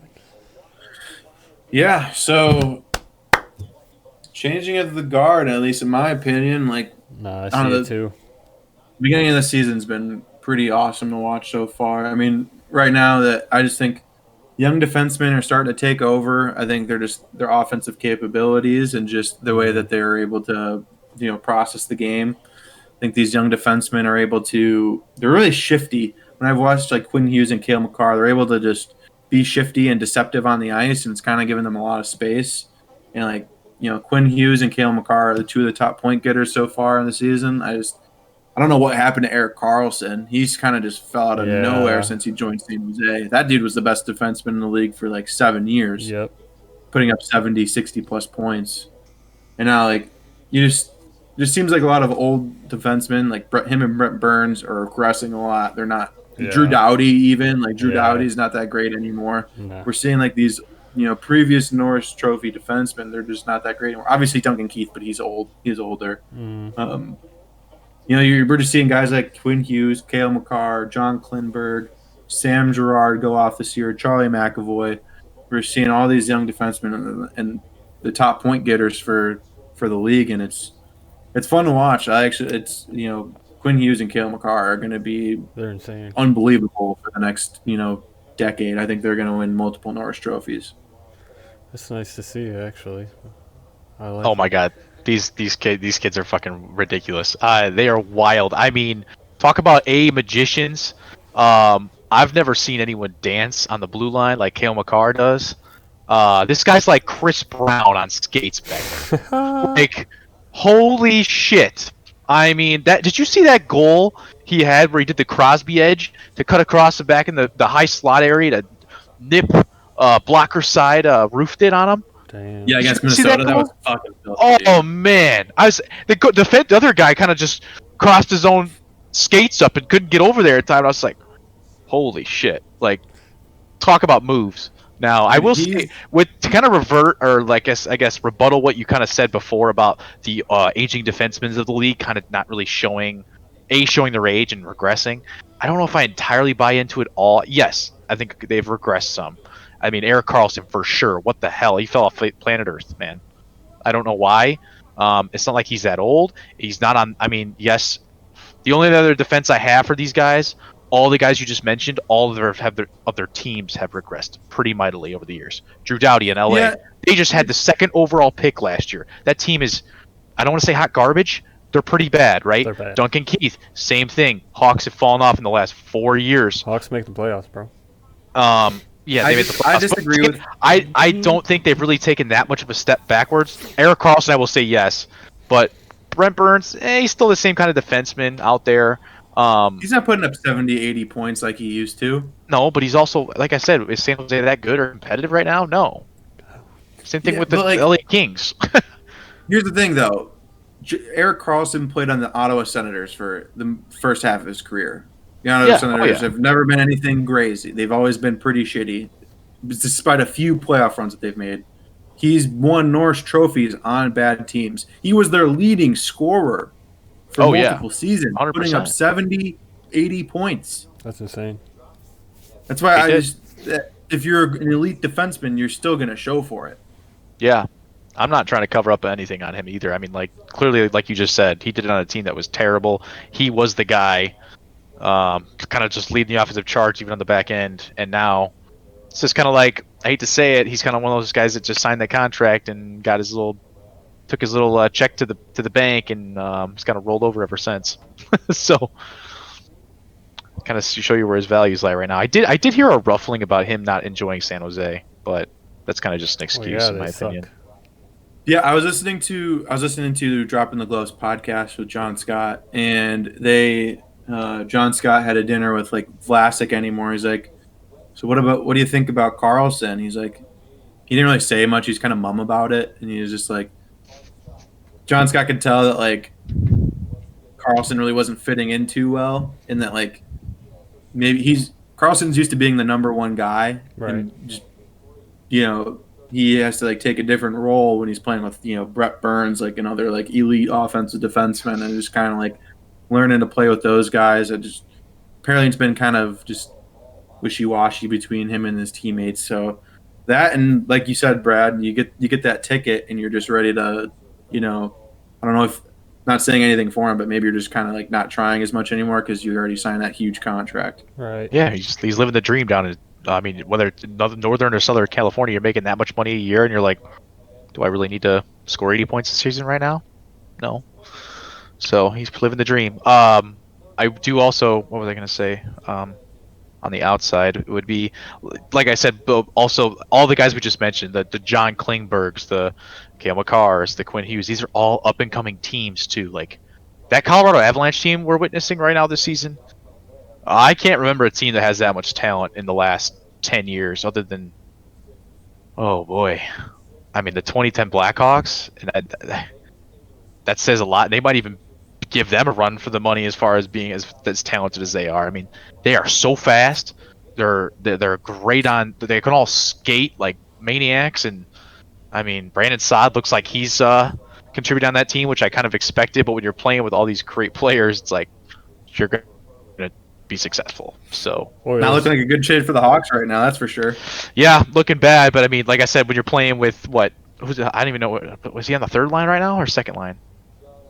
Yeah, so changing of the guard, at least in my opinion, like I see it too. Beginning of the season's been pretty awesome to watch so far. I mean, right now that I just think young defensemen are starting to take over. I think their offensive capabilities and just the way that they're able to, process the game. I think these young defensemen are able to. They're really shifty. When I've watched like Quinn Hughes and Cale Makar, they're able to just be shifty and deceptive on the ice, and it's kind of giving them a lot of space. And like Quinn Hughes and Cale Makar are the two of the top point getters so far in the season. I don't know what happened to Erik Karlsson. He's kind of just fell out of nowhere since he joined San Jose. That dude was the best defenseman in the league for like 7 years. Yep. Putting up 70, 60-plus points. And now, like, just seems like a lot of old defensemen, like him and Brent Burns, are regressing a lot. They're not Drew Doughty even. Like, Drew Doughty's not that great anymore. No. We're seeing, like, these, previous Norris Trophy defensemen. They're just not that great anymore. Obviously, Duncan Keith, but he's old. He's older. We're just seeing guys like Quinn Hughes, Cale Makar, John Klingberg, Sam Girard go off this year, Charlie McAvoy. We're seeing all these young defensemen and the top point getters for the league, and it's fun to watch. Quinn Hughes and Cale Makar are going to be they're insane, unbelievable for the next decade. I think they're going to win multiple Norris trophies. That's nice to see, actually. My God. These kids are fucking ridiculous. They are wild. I mean, talk about magicians. I've never seen anyone dance on the blue line like Cale Makar does. This guy's like Chris Brown on skates back there. Like, holy shit. I mean, did you see that goal he had where he did the Crosby edge to cut across the back in the high slot area to nip blocker side roofed it on him? Damn. Yeah, against Minnesota, that was fucking filthy. Oh man, the other guy kind of just crossed his own skates up and couldn't get over there at the time. I was like, holy shit! Like, talk about moves. Now, I will say, to kind of revert or like I guess rebuttal what you kind of said before about the aging defensemen of the league, kind of not really showing their age and regressing. I don't know if I entirely buy into it all. Yes, I think they've regressed some. I mean, Erik Karlsson for sure. What the hell? He fell off planet Earth, man. I don't know why. It's not like he's that old. He's not on. I mean, yes. The only other defense I have for these guys, all the guys you just mentioned, all of their teams have regressed pretty mightily over the years. Drew Doughty in LA, they just had the second overall pick last year. That team is, I don't want to say hot garbage. They're pretty bad, right? They're bad. Duncan Keith, same thing. Hawks have fallen off in the last 4 years. Hawks make the playoffs, bro. Yeah, they made the playoffs. I disagree with. I don't think they've really taken that much of a step backwards. Erik Karlsson, I will say yes, but Brent Burns, he's still the same kind of defenseman out there. He's not putting up 70, 80 points like he used to. No, but he's also, like I said, is San Jose that good or competitive right now? No. Same thing with the LA Kings. Here's the thing, though. Eric Carlson played on the Ottawa Senators for the first half of his career. The Ottawa Senators have never been anything crazy. They've always been pretty shitty, despite a few playoff runs that they've made. He's won Norris trophies on bad teams. He was their leading scorer for multiple seasons, 100%. putting up 70, 80 points. That's insane. That's why if you're an elite defenseman, you're still going to show for it. Yeah. I'm not trying to cover up anything on him either. I mean, like, clearly, like you just said, he did it on a team that was terrible. He was the guy kind of just leading the offensive charge even on the back end. And now it's just kind of like, I hate to say it, he's kind of one of those guys that just signed the contract and took his little check to the bank, and he's kind of rolled over ever since. So kind of show you where his values lie right now. I did hear a ruffling about him not enjoying San Jose, but that's kind of just an excuse in my opinion. Yeah, I was listening to Dropping the Gloves podcast with John Scott, and John Scott had a dinner with like Vlasic anymore. He's like, so what do you think about Carlson? He's like, he didn't really say much. He's kind of mum about it, and he was just like, John Scott could tell that like Carlson really wasn't fitting in too well, and that like maybe Carlson's used to being the number one guy, right? And just, he has to like take a different role when he's playing with Brett Burns, like another like elite offensive defenseman, and just kind of like learning to play with those guys. Apparently it's been kind of just wishy-washy between him and his teammates. So that, and like you said, Brad, you get that ticket and you're just ready to, I don't know if, not saying anything for him, but maybe you're just kind of like not trying as much anymore because you already signed that huge contract. Right. Yeah, he's living the dream down in. I mean, whether it's northern or southern California, you're making that much money a year, and you're like, do I really need to score 80 points this season right now? No. So he's living the dream. I do also. What was I going to say? On the outside, it would be, like I said, also all the guys we just mentioned, the John Klingbergs, the Cale Makars, the Quinn Hughes. These are all up and coming teams too. Like that Colorado Avalanche team we're witnessing right now this season. I can't remember a team that has that much talent in the last 10 years, other than, oh boy, I mean the 2010 Blackhawks, and that says a lot. They might even give them a run for the money as far as being as talented as they are. I mean, they are so fast. They're great on. They can all skate like maniacs, and I mean Brandon Saad looks like he's contributing on that team, which I kind of expected. But when you're playing with all these great players, it's like you're gonna be successful. So not looking like a good trade for the Hawks right now, that's for sure. Yeah, looking bad. But I mean, like I said, when you're playing with I don't even know. Was he on the third line right now or second line?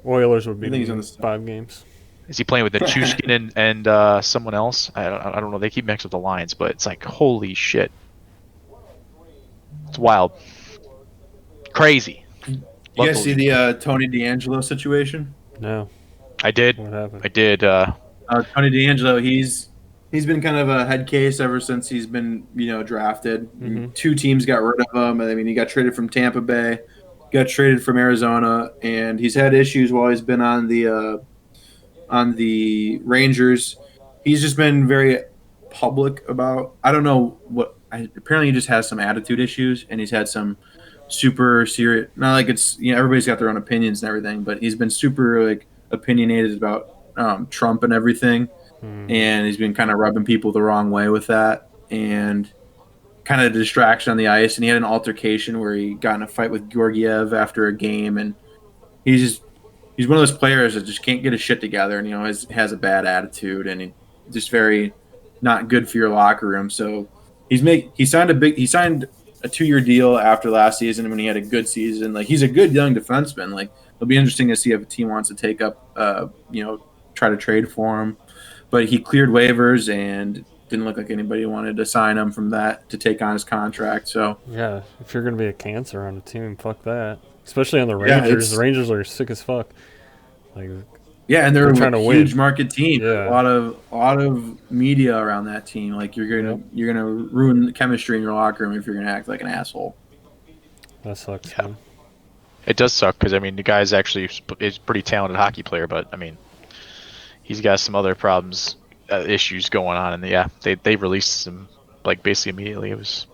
Oilers would be in 5 games. Is he playing with Nichushkin and someone else? I don't know. They keep mixing up the lines, but it's like, holy shit. It's wild. Crazy. You guys see the Tony DeAngelo situation? No. I did. What happened? I did. Tony DeAngelo, he's been kind of a head case ever since he's been, drafted. Mm-hmm. 2 teams got rid of him. I mean, he got traded from Tampa Bay, got traded from Arizona, and he's had issues while he's been on the Rangers. He's just been very public about, I don't know what, apparently he just has some attitude issues, and he's had some super serious, not like it's, everybody's got their own opinions and everything, but he's been super like opinionated about Trump and everything, and he's been kind of rubbing people the wrong way with that, and kind of a distraction on the ice. And he had an altercation where he got in a fight with Georgiev after a game, and he's one of those players that just can't get his shit together, and has a bad attitude, and he's just very not good for your locker room. So he signed a 2-year deal after last season when he had a good season. Like, he's a good young defenseman. Like, it'll be interesting to see if a team wants to take up try to trade for him. But he cleared waivers and didn't look like anybody wanted to sign him from that to take on his contract. So yeah, if you're going to be a cancer on a team, fuck that. Especially on the Rangers. The Rangers are sick as fuck. Like, yeah, and they're trying to huge win. Market team. Yeah. A lot of media around that team. Like, you're gonna ruin the chemistry in your locker room if you're gonna act like an asshole. That sucks. Yeah. Man. It does suck because, I mean, the guy's actually is a pretty talented hockey player, but I mean, he's got some other problems, issues going on, and yeah, they released him like basically immediately. It was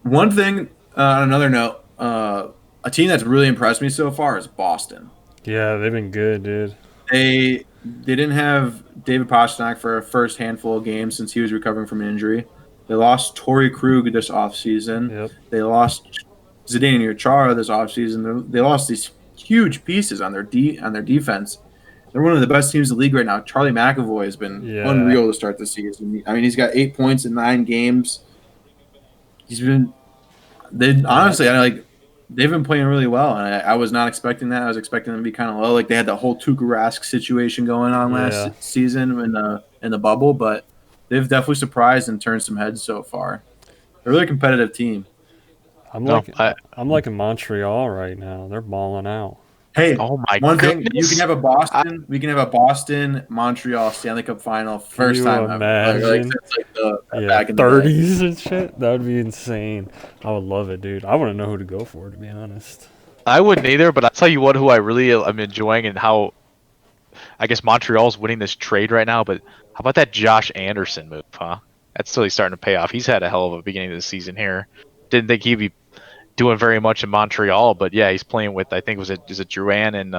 one thing. On another note, a team that's really impressed me so far is Boston. Yeah, they've been good, dude. They didn't have David Pastrnak for a first handful of games since he was recovering from an injury. They lost Torrey Krug this offseason. Yep. They lost Zdeno Chara this offseason. They lost these huge pieces on their defense. They're one of the best teams in the league right now. Charlie McAvoy has been unreal to start the season. I mean, he's got 8 points in 9 games. He's been honestly, they've been playing really well, and I was not expecting that. I was expecting them to be kind of low. Like they had the whole Tuukka Rask situation going on last season in the bubble, but they've definitely surprised and turned some heads so far. They're a really competitive team. I'm liking Montreal right now. They're balling out. Hey, oh my one goodness. thing you can have a Boston. We can have a Boston Montreal Stanley Cup final first time ever. Like back in the 30s and shit. That would be insane. I would love it, dude. I wouldn't know who to go for, to be honest. I wouldn't either, but I'll tell you what, who I really am enjoying and how I guess Montreal's winning this trade right now. But how about that Josh Anderson move, huh? That's really starting to pay off. He's had a hell of a beginning of the season here. Didn't think he'd be doing very much in Montreal, but yeah, he's playing with, I think, is it Drouin and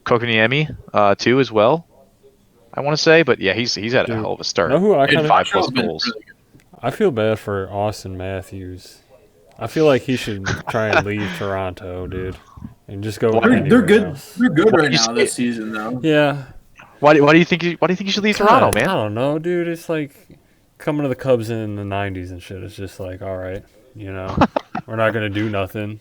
Kokoniemi too as well, I want to say. But yeah, he's had a hell of a start. Know who I kind of 5+ goals. I feel bad for Austin Matthews. I feel like he should try and leave Toronto, dude, and just go. They're good. Else. They're good right now this season, though. Yeah. Why do you think you should leave Toronto, man? I don't know, dude. It's like coming to the Cubs in the '90s and shit. It's just like, all right, we're not gonna do nothing.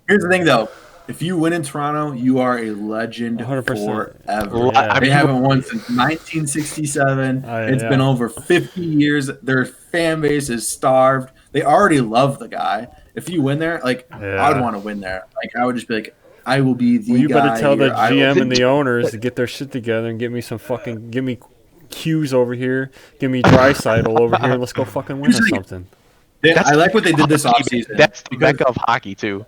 Here's the thing, though. If you win in Toronto, you are a legend 100%. forever. Yeah. They haven't won since 1967. It's been over 50 years. Their fan base is starved. They already love the guy. If you win there, I'd want to win there. Like, I would just be like, I will be the guy. You better tell the GM and the owners to get their shit together and give me Q's over here. Give me Draisaitl over here. Let's go fucking win or something. I like what they did this offseason. That's the mecca of hockey, too.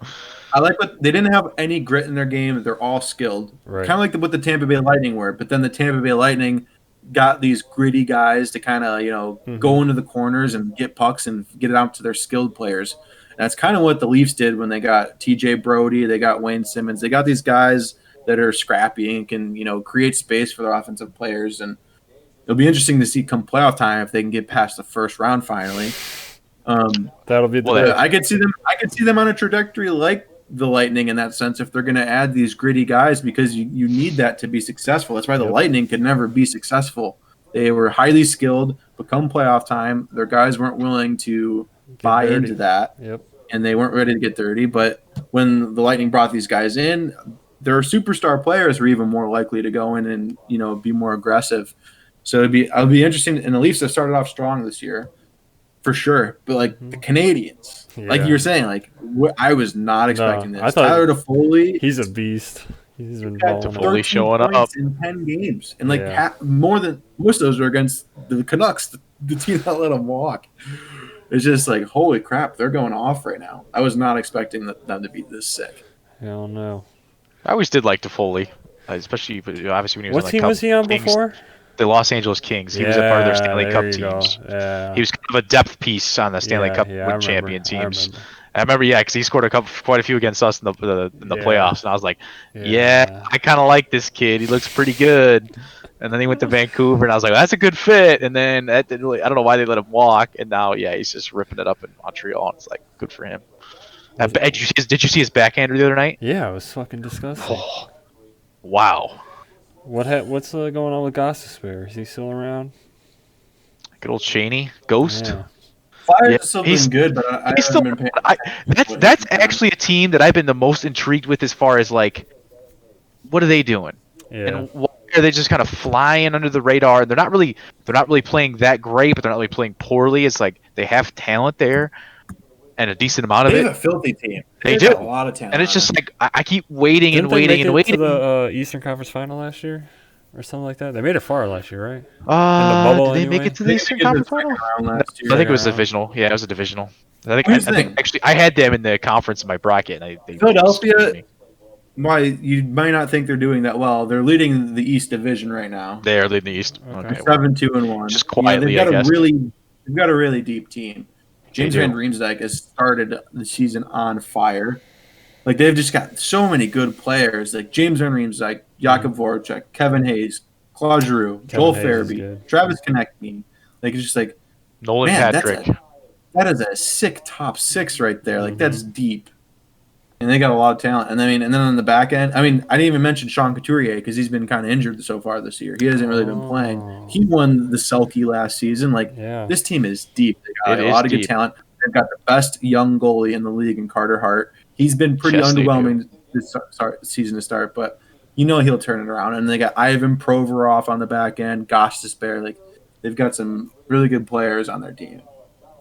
I like what they didn't have any grit in their game. They're all skilled. Right. Kind of like what the Tampa Bay Lightning were. But then the Tampa Bay Lightning got these gritty guys to kind of, go into the corners and get pucks and get it out to their skilled players. And that's kind of what the Leafs did when they got TJ Brody, they got Wayne Simmons. They got these guys that are scrappy and can, create space for their offensive players. And it'll be interesting to see come playoff time if they can get past the first round finally. That'll be I could see them on a trajectory like the Lightning in that sense if they're going to add these gritty guys because you need that to be successful. That's why the Lightning could never be successful. They were highly skilled, but come playoff time, their guys weren't willing to buy into that, and they weren't ready to get dirty. But when the Lightning brought these guys in, their superstar players were even more likely to go in and be more aggressive. So it'll be interesting. And the Leafs have started off strong this year, for sure. But the Canadians. Like you were saying, I was not expecting this. Tyler Toffoli, he's a beast. He's been Toffoli showing up in 10 games, and more than most of those are against the Canucks, the team that let them walk. It's just like, holy crap, they're going off right now. I was not expecting them to be this sick. Hell no. I always did like Toffoli, especially obviously when he was. What team was he on before? The Los Angeles Kings. He was a part of their Stanley Cup teams. Yeah. He was kind of a depth piece on the Stanley Cup champion teams. I remember, because he scored quite a few against us in the playoffs, and I was like, I kind of like this kid. He looks pretty good. And then he went to Vancouver, and I was like, that's a good fit. And then that didn't really, I don't know why they let him walk, and now he's just ripping it up in Montreal. And it's like, good for him. Did you see his backhander the other night? Yeah, it was fucking disgusting. Oh, wow. What's going on with Gostisbehere? Is he still around? Good old Cheney, Ghost. Yeah. Fire's still been good, but I haven't been paying. That's actually a team that I've been the most intrigued with as far as what are they doing? Yeah. And why are they just kind of flying under the radar? They're not really playing that great, but they're not really playing poorly. It's like they have talent there and a decent amount of it. They have a filthy team. They do. A lot of talent. And it's just like I keep waiting Didn't and waiting and waiting. To the Eastern Conference Final last year, or something like that. They made it far last year, right? Did they make it to the Eastern Conference Final? I think it was divisional. Yeah, it was a divisional. I think actually I had them in the conference in my bracket. And they Philadelphia. Why you might not think they're doing that well? They're leading the East Division right now. They are leading the East. Okay. 7-2-1. Just quietly, they've got a really deep team. James Van Riemsdyk has started the season on fire. Like they've just got so many good players, like James Van Riemsdyk, Jakub Voracek, Kevin Hayes, Claude Giroux, Joel Hayes is Farabee, good. Travis Konechny. Like it's just like, Nolan man, Patrick. that is a sick top six right there. Like that's Mm-hmm. deep, and they got a lot of talent. And then on the back end, I mean, I didn't even mention Sean Couturier because he's been kind of injured so far this year. He hasn't really been playing. Oh. He won the Selke last season. Like Yeah. this team is deep. They got It a is lot of good deep. talent. They've got the best young goalie in the league in Carter Hart. He's been pretty Yes, they do. underwhelming this season to start, but he'll turn it around. And they got Ivan Provorov on the back end, Gosh Despair. Like they've got some really good players on their team.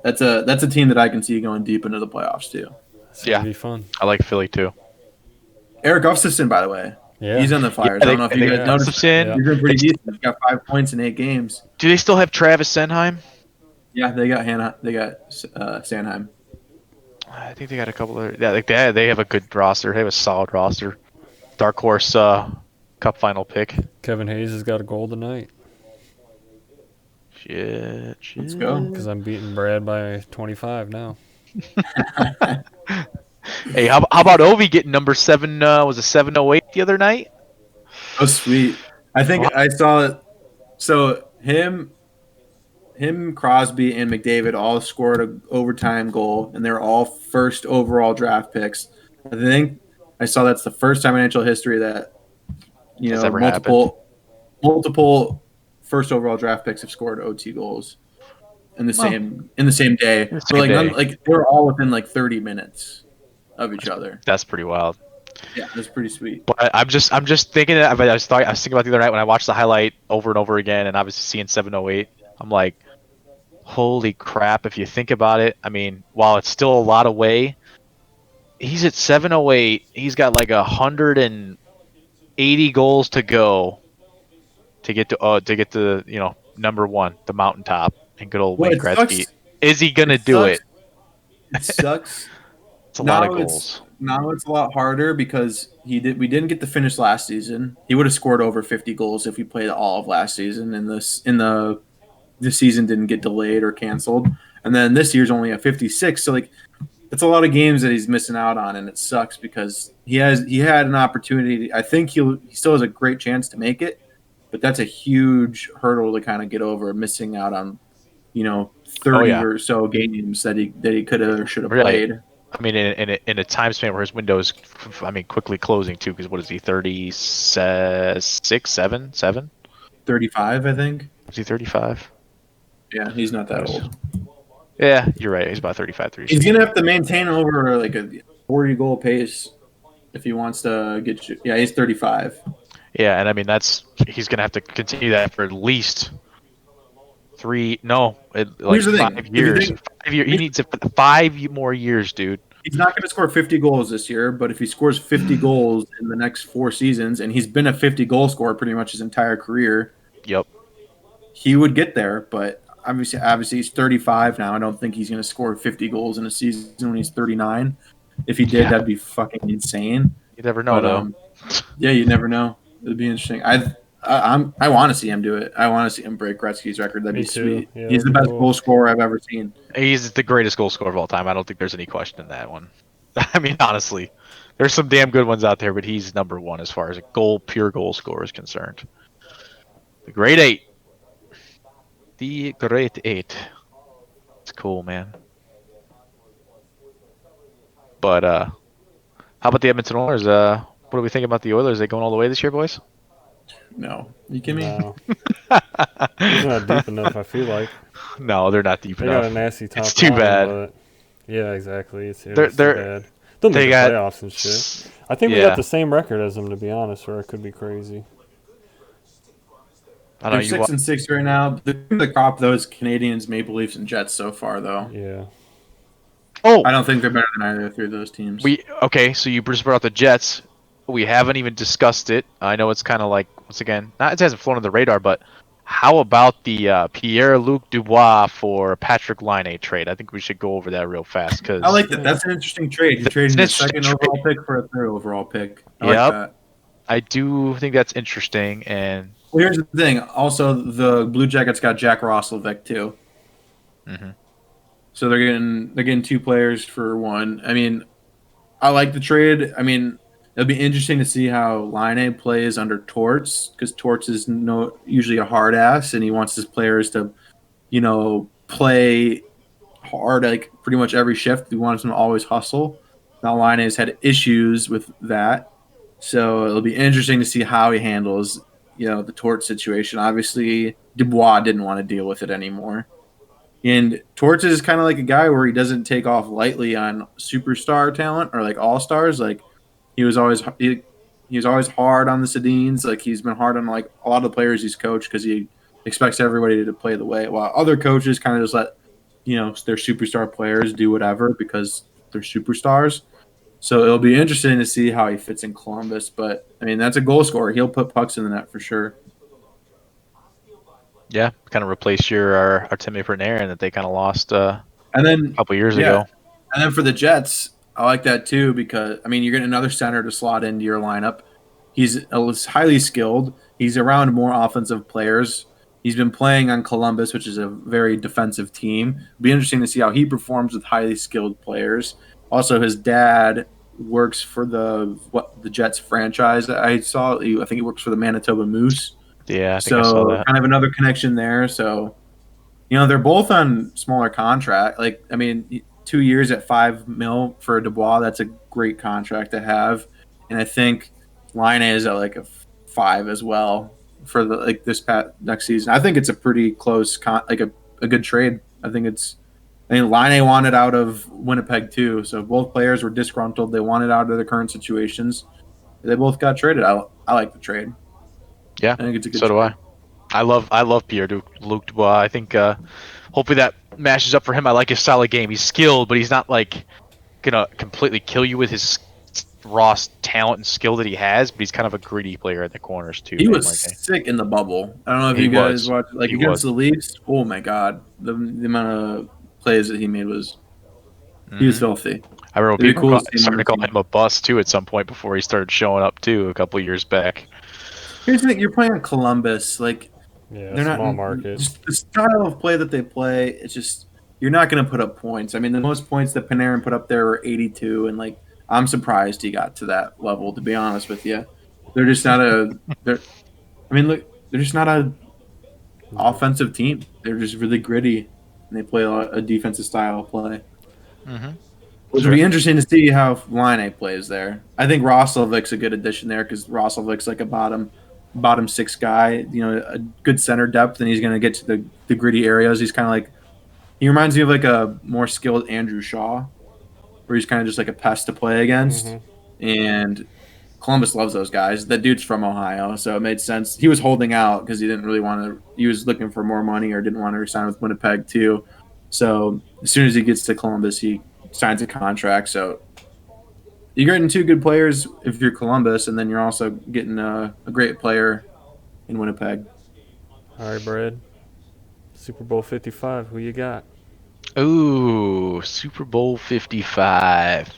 That's a team that I can see going deep into the playoffs too. It's gonna Yeah. be fun. I like Philly too. Eric Gustafsson, by the way, Yeah. he's on the Flyers. Yeah, I don't know if you they guys got noticed. Gustafsson. Yeah. He's been pretty decent. He's got 5 points in 8 games. Do they still have Travis Senheim? Yeah, they got Sanheim. I think they got a couple of they have a good roster. They have a solid roster. Dark horse cup final pick. Kevin Hayes has got a goal tonight Shit. Let's go. because I'm beating Brad by 25 now. Hey, how about Ovi getting number 7? Was it 708 the other night? Oh, sweet. I think I saw it. So him, Crosby, and McDavid all scored an overtime goal, and they're all first overall draft picks. I think I saw that's the first time in NHL history that That's ever multiple first overall draft picks have scored OT goals in the same day. The But same day. like they were all within like 30 minutes of each other. That's pretty wild. Yeah, that's pretty sweet. But I'm just thinking. I was thinking about the other night when I watched the highlight over and over again, and obviously seeing 708. I'm like, holy crap! If you think about it, I mean, while it's still a lot away, he's at 708. He's got like 180 goals to go to get to number 1, the mountaintop, and good old Well, Wayne it Gretzky. sucks. Is he gonna do sucks. it? It sucks. It's a lot of goals. Now it's a lot harder because we didn't get to finish last season. He would have scored over 50 goals if he played all of last season, and the season didn't get delayed or canceled. And then this year's only at 56, so like it's a lot of games that he's missing out on, and it sucks because he had an opportunity. I think he still has a great chance to make it, but that's a huge hurdle to kind of get over, missing out on 30 or so games that he could have or should have played. I mean, in a time span where his window is, quickly closing too. Because what is he? 36, 7? 35, I think. Is he 35? Yeah, he's not that old. Yeah, you're right. He's about 35, 36. He's gonna have to maintain over like a 40 goal pace if he wants to get you. Yeah, he's 35. Yeah, and I mean he's gonna have to continue that for at least 5 years. 5 years. He needs 5 more years, dude. He's not going to score 50 goals this year, but if he scores 50 goals in the next 4 seasons, and he's been a 50 goal scorer pretty much his entire career, Yep. he would get there. But obviously he's 35 now. I don't think he's going to score 50 goals in a season when he's 39. If he did, that'd be fucking insane. You never know, though. Yeah, you never know. It'd be interesting. I want to see him do it. I want to see him break Gretzky's record. That'd Me be too. sweet. Yeah, He's the best goal scorer I've ever seen. He's the greatest goal scorer of all time. I don't think there's any question in that one. I mean, honestly, there's some damn good ones out there, but he's number 1 as far as a pure goal scorer is concerned. The Great 8. The Great 8. It's cool, man. But how about the Edmonton Oilers? What do we think about the Oilers? Are they going all the way this year, boys? No. You kidding me? No. He's not deep enough, I feel like. No, they're not deep They enough. got a nasty top It's too line, bad. But yeah, exactly. It's too They're- bad. They'll they make the got- playoffs and shit. I think we Yeah. got the same record as them, to be honest, or it could be crazy. I know They're 6-6 right now. The crop those Canadians, Maple Leafs, and Jets so far, though. Yeah. Oh, I don't think they're better than either of those teams. So you just brought up the Jets. We haven't even discussed it. I know it's kind of like, once again, it hasn't flown on the radar, but how about the Pierre-Luc Dubois for Patrick Laine trade? I think we should go over that real fast. Cause I like that. That's an interesting trade. He traded his second overall pick for a third overall pick. I like that. I do think that's interesting. And well, here's the thing. Also, the Blue Jackets got Jack Roslovic too. Mm-hmm. So they're getting 2 players for 1. I mean, I like the trade. I mean, it'll be interesting to see how Line plays under Torts, because Torts is usually a hard ass, and he wants his players to, play hard like pretty much every shift. He wants them to always hustle. Now Line has had issues with that, so it'll be interesting to see how he handles the Torts situation. Obviously, Dubois didn't want to deal with it anymore. And Torts is kind of like a guy where he doesn't take off lightly on superstar talent or like all stars. Like he was always hard on the Sedins. Like he's been hard on like a lot of the players he's coached because he expects everybody to play the way. While other coaches kind of just let their superstar players do whatever because they're superstars. So it'll be interesting to see how he fits in Columbus. But I mean, that's a goal scorer. He'll put pucks in the net for sure. Yeah, kind of replace our Artemi Panarin that they kind of lost a couple years ago. And then for the Jets, I like that too because, I mean, you're getting another center to slot into your lineup. He's highly skilled. He's around more offensive players. He's been playing on Columbus, which is a very defensive team. It'll be interesting to see how he performs with highly skilled players. Also, his dad works for the Jets franchise. I saw. I think he works for the Manitoba Moose. Yeah, I think I saw that. Kind of another connection there. So, they're both on smaller contract. Like, I mean, 2 years at $5 million for Dubois. That's a great contract to have. And I think Line is at like a 5 as well for this next season. I think it's a pretty close a good trade. I mean, Line wanted out of Winnipeg too. So both players were disgruntled. They wanted out of their current situations. They both got traded. I like the trade. Yeah, I think it's a good so trade. do I. I love Luc Dubois. I think hopefully that matches up for him. I like his style of game. He's skilled, but he's not like gonna completely kill you with his raw talent and skill that he has. But he's kind of a gritty player at the corners too. He was sick in the bubble. I don't know if you guys watched against the Leafs. Oh my god, the amount of plays that he made was he was filthy. I remember people started to call him a bust too at some point before he started showing up too a couple years back. Here's the thing: you're playing Columbus, like they're not small market. Just the style of play that they play, it's just you're not going to put up points. I mean, the most points that Panarin put up there were 82, and like I'm surprised he got to that level. To be honest with you, they're just not they're just not a offensive team. They're just really gritty, and they play a defensive style of play. Mm-hmm. Which would be interesting to see how Line plays there. I think Roslovic's a good addition there because Roslovic's like a bottom 6 guy, a good center depth, and he's going to get to the gritty areas. He's kind of like he reminds me of like a more skilled Andrew Shaw, where he's kind of just like a pest to play against. Mm-hmm. And Columbus loves those guys. That dude's from Ohio, so it made sense. He was holding out because he didn't really want to. He was looking for more money or didn't want to resign with Winnipeg too. So as soon as he gets to Columbus, he signs a contract. So you're getting 2 good players if you're Columbus, and then you're also getting a great player in Winnipeg. All right, Brad. Super Bowl 55. Who you got? Ooh, Super Bowl 55.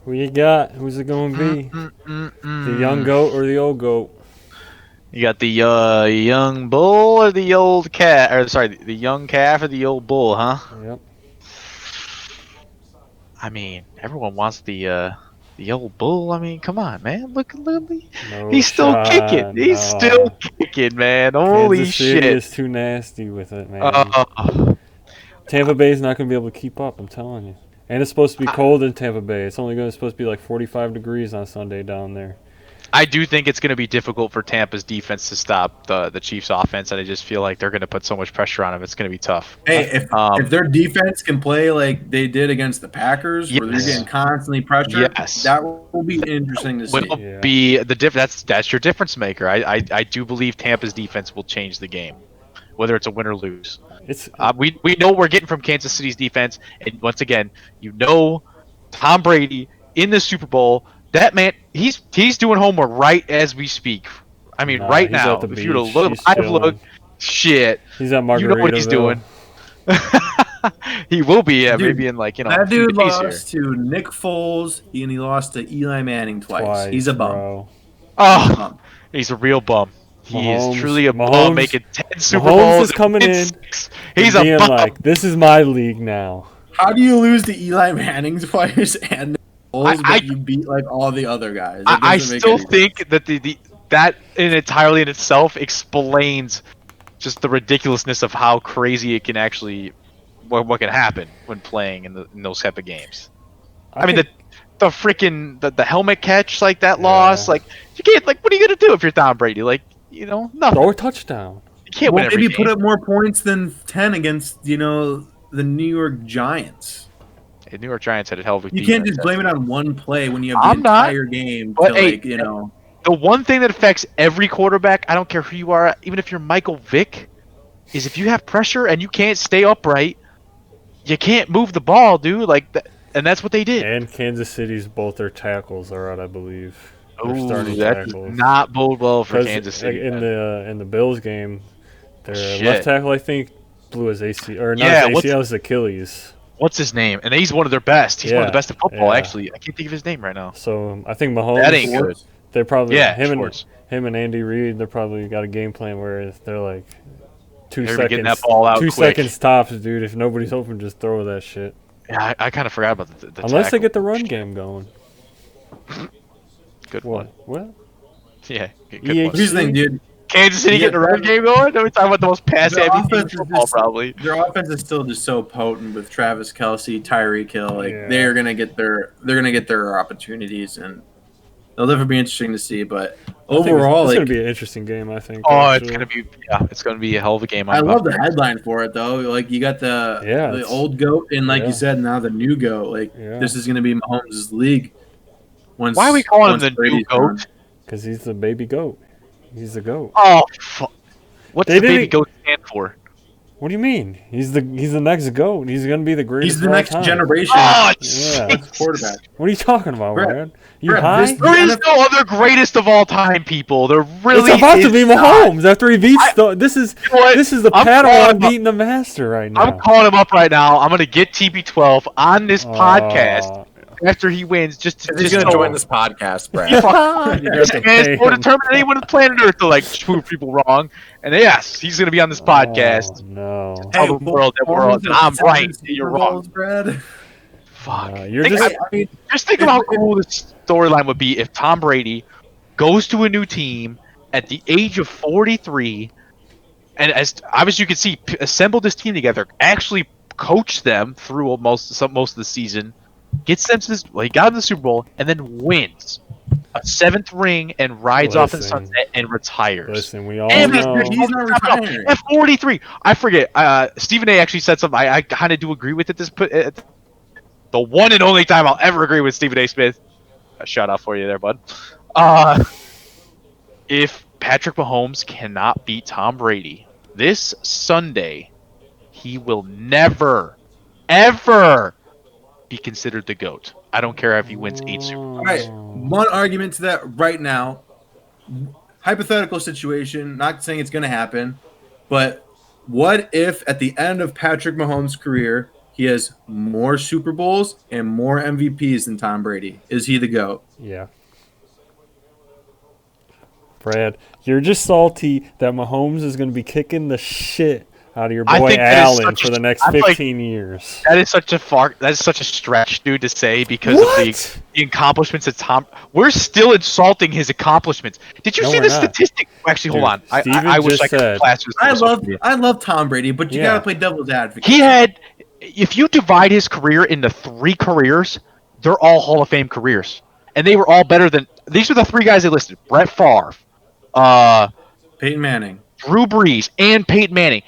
Who you got? Who's it going to be? The young goat or the old goat? You got the young bull or the old cat? Or sorry, the young calf or the old bull, huh? Yep. I mean, everyone wants the old bull. I mean, come on, man. Look at me. He's still kicking. He's still kicking, man. Holy Kansas shit. City is too nasty with it, man. Tampa Bay's not going to be able to keep up, I'm telling you. And it's supposed to be cold in Tampa Bay. It's only supposed to be like 45 degrees on Sunday down there. I do think it's going to be difficult for Tampa's defense to stop the Chiefs' offense, and I just feel like they're going to put so much pressure on them. It's going to be tough. Hey, if their defense can play like they did against the Packers, where they're getting constantly pressured, that will be interesting to see. Be the that's your difference maker. I do believe Tampa's defense will change the game, whether it's a win or lose. We know what we're getting from Kansas City's defense, and once again, Tom Brady in the Super Bowl. That man, he's doing homework right as we speak. I mean, right now. If you were to look, shit. He's at Margaritaville. You know what he's doing. He will be, maybe in that dude lost to Nick Foles, and he lost to Eli Manning twice. He's a bum. Bro. Oh, he's a real bum. He is truly a bum, making 10 Super Bowls. Is coming in. He's a bum. Like, this is my league now. How do you lose to Eli Manning twice and but you beat like all the other guys. I still think that that entirely in itself explains just the ridiculousness of how crazy it can actually what can happen when playing in those type of games. I mean the freaking the helmet catch, like that loss, like you can't, like, what are you gonna do if you're Tom Brady? Like, nothing. Throw a touchdown. You can't win every maybe game. put up more points than 10 against the New York Giants. The New York Giants had a hell of a You can't just blame it on one play when you have the entire game to, The one thing that affects every quarterback, I don't care who you are, even if you're Michael Vick, is if you have pressure and you can't stay upright, you can't move the ball, dude. Like that, and that's what they did. And Kansas City's both their tackles are out, I believe. They're starting that tackles. does not bode well for Kansas City. In the Bills game, their left tackle, I think, blew his ACL, or not his ACL, his Achilles. What's his name? And he's one of their best. He's one of the best in football, actually. I can't think of his name right now. So I think Mahomes. That ain't good. They're probably him and Andy Reid. They're probably got a game plan where they're like 2 seconds, getting that ball out 2 quick. seconds tops, dude. If nobody's open, just throw that shit. Yeah, I kind of forgot about the unless they get the run game going. Good one. What? Yeah, good one. Here's the thing, dude. Kansas City getting a run game going? Are we talking about the most pass-heavy team in football, probably? Their offense is still just so potent with Travis Kelce, Tyreek Hill. Like they're gonna get their opportunities, and it'll definitely be interesting to see. But overall, it's gonna be an interesting game, I think. Oh, actually. It's gonna be a hell of a game. I love the headline for it though. Like you got the old GOAT, and like you said, now the new GOAT. Like this is gonna be Mahomes' league. Why are we calling him the new GOAT? Because he's the baby GOAT. He's the GOAT. Oh, what's the baby GOAT stand for? What do you mean? He's the next GOAT. He's gonna be the greatest. He's the next generation. Quarterback. What are you talking about, man? There is no other greatest of all time, people. There really it's about to be Mahomes after he beats this is the Padawan beating the master right now. I'm calling him up right now. I'm gonna get TB12 on this podcast after he wins. He's gonna join this podcast, Brad. This man's more determined than anyone on planet Earth to like prove people wrong. And yes, he's gonna be on this podcast. No. Tell the world that I'm right. You're wrong, Brad. Fuck. Just think of how cool this storyline would be if Tom Brady goes to a new team at the age of 43, and as obviously you can see, assembled this team together, actually coached them through most of the season, gets them to he got in the Super Bowl, and then wins a 7th ring and rides off in the sunset and retires. Listen, we all know he's not retiring at 43. I forget. Stephen A. actually said something. I kind of do agree with it. The one and only time I'll ever agree with Stephen A. Smith. A shout out for you there, bud. If Patrick Mahomes cannot beat Tom Brady this Sunday, he will never, ever be considered the GOAT. I don't care if he wins 8 Super Bowls. All right, one argument to that right now. Hypothetical situation, not saying it's going to happen, but what if at the end of Patrick Mahomes' career, he has more Super Bowls and more MVPs than Tom Brady? Is he the GOAT? Yeah. Brad, you're just salty that Mahomes is going to be kicking the shit out of your boy Allen for the next 15 years. That is such a stretch, dude, to say because of the accomplishments of Tom. We're still insulting his accomplishments. Did you see the statistic? Actually, hold on. I wish I could class this. I love Tom Brady, but you got to play devil's advocate. He had. If you divide his career into 3 careers, they're all Hall of Fame careers, and they were all better than. These are the 3 guys they listed: Brett Favre, Peyton Manning, Drew Brees, and Peyton Manning.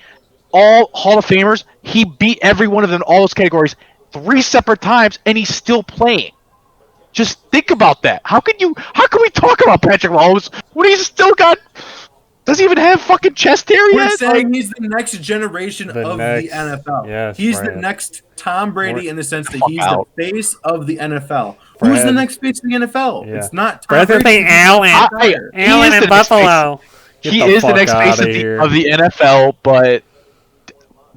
All Hall of Famers. He beat every one of them in all those categories 3 separate times, and he's still playing. Just think about that. How can we talk about Patrick Mahomes when he's still got? Does he even have fucking chest hair yet? We're saying he's the next generation of the NFL. Yes, he's the next Tom Brady in the sense that he's the face of the NFL. Who's the next face of the NFL? It's not Tom Brady. Allen in Buffalo. He is the next face of the NFL, but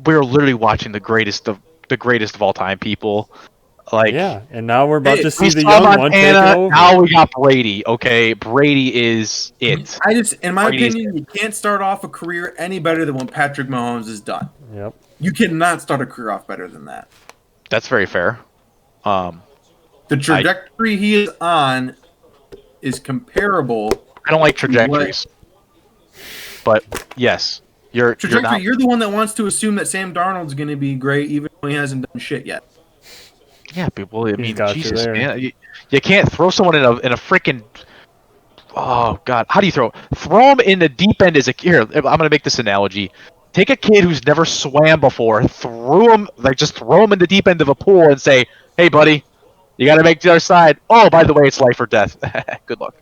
we're literally watching the greatest of all time, people. Like, and now we're about to see the young one take over. Now we got Brady. Okay, Brady is it. In my opinion, you can't start off a career any better than what Patrick Mahomes has done. Yep. You cannot start a career off better than that. That's very fair. The trajectory he is on is comparable. I don't like trajectories. But yes, you're not. You're the one that wants to assume that Sam Darnold's going to be great, even though he hasn't done shit yet. Yeah, people. I mean, got you Jesus, there. man, you can't throw someone in a freaking. Oh God, how do you throw? Throw him in the deep end as a here. I'm gonna make this analogy. Take a kid who's never swam before, just throw him in the deep end of a pool and say, "Hey, buddy, you got to make the other side. Oh, by the way, it's life or death. Good luck."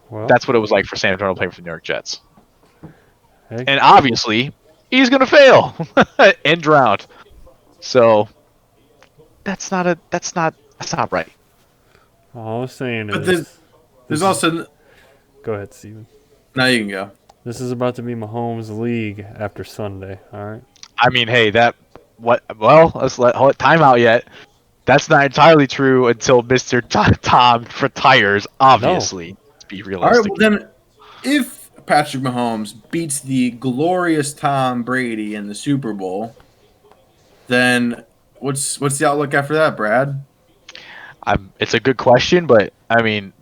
Well, That's what it was like for Sam Darnold playing for the New York Jets. hey, And obviously, he's gonna fail and drown. So that's not right. all I was saying But is... there's also. Go ahead, Steven. Now you can go. This is about to be Mahomes' league after Sunday, all right? I mean, hey, let's hold it time out yet. That's not entirely true until Mr. Tom retires, obviously. Let's be All right, realistic. well then, if Patrick Mahomes beats the glorious Tom Brady in the Super Bowl, then what's the outlook after that, Brad? It's a good question, but I mean,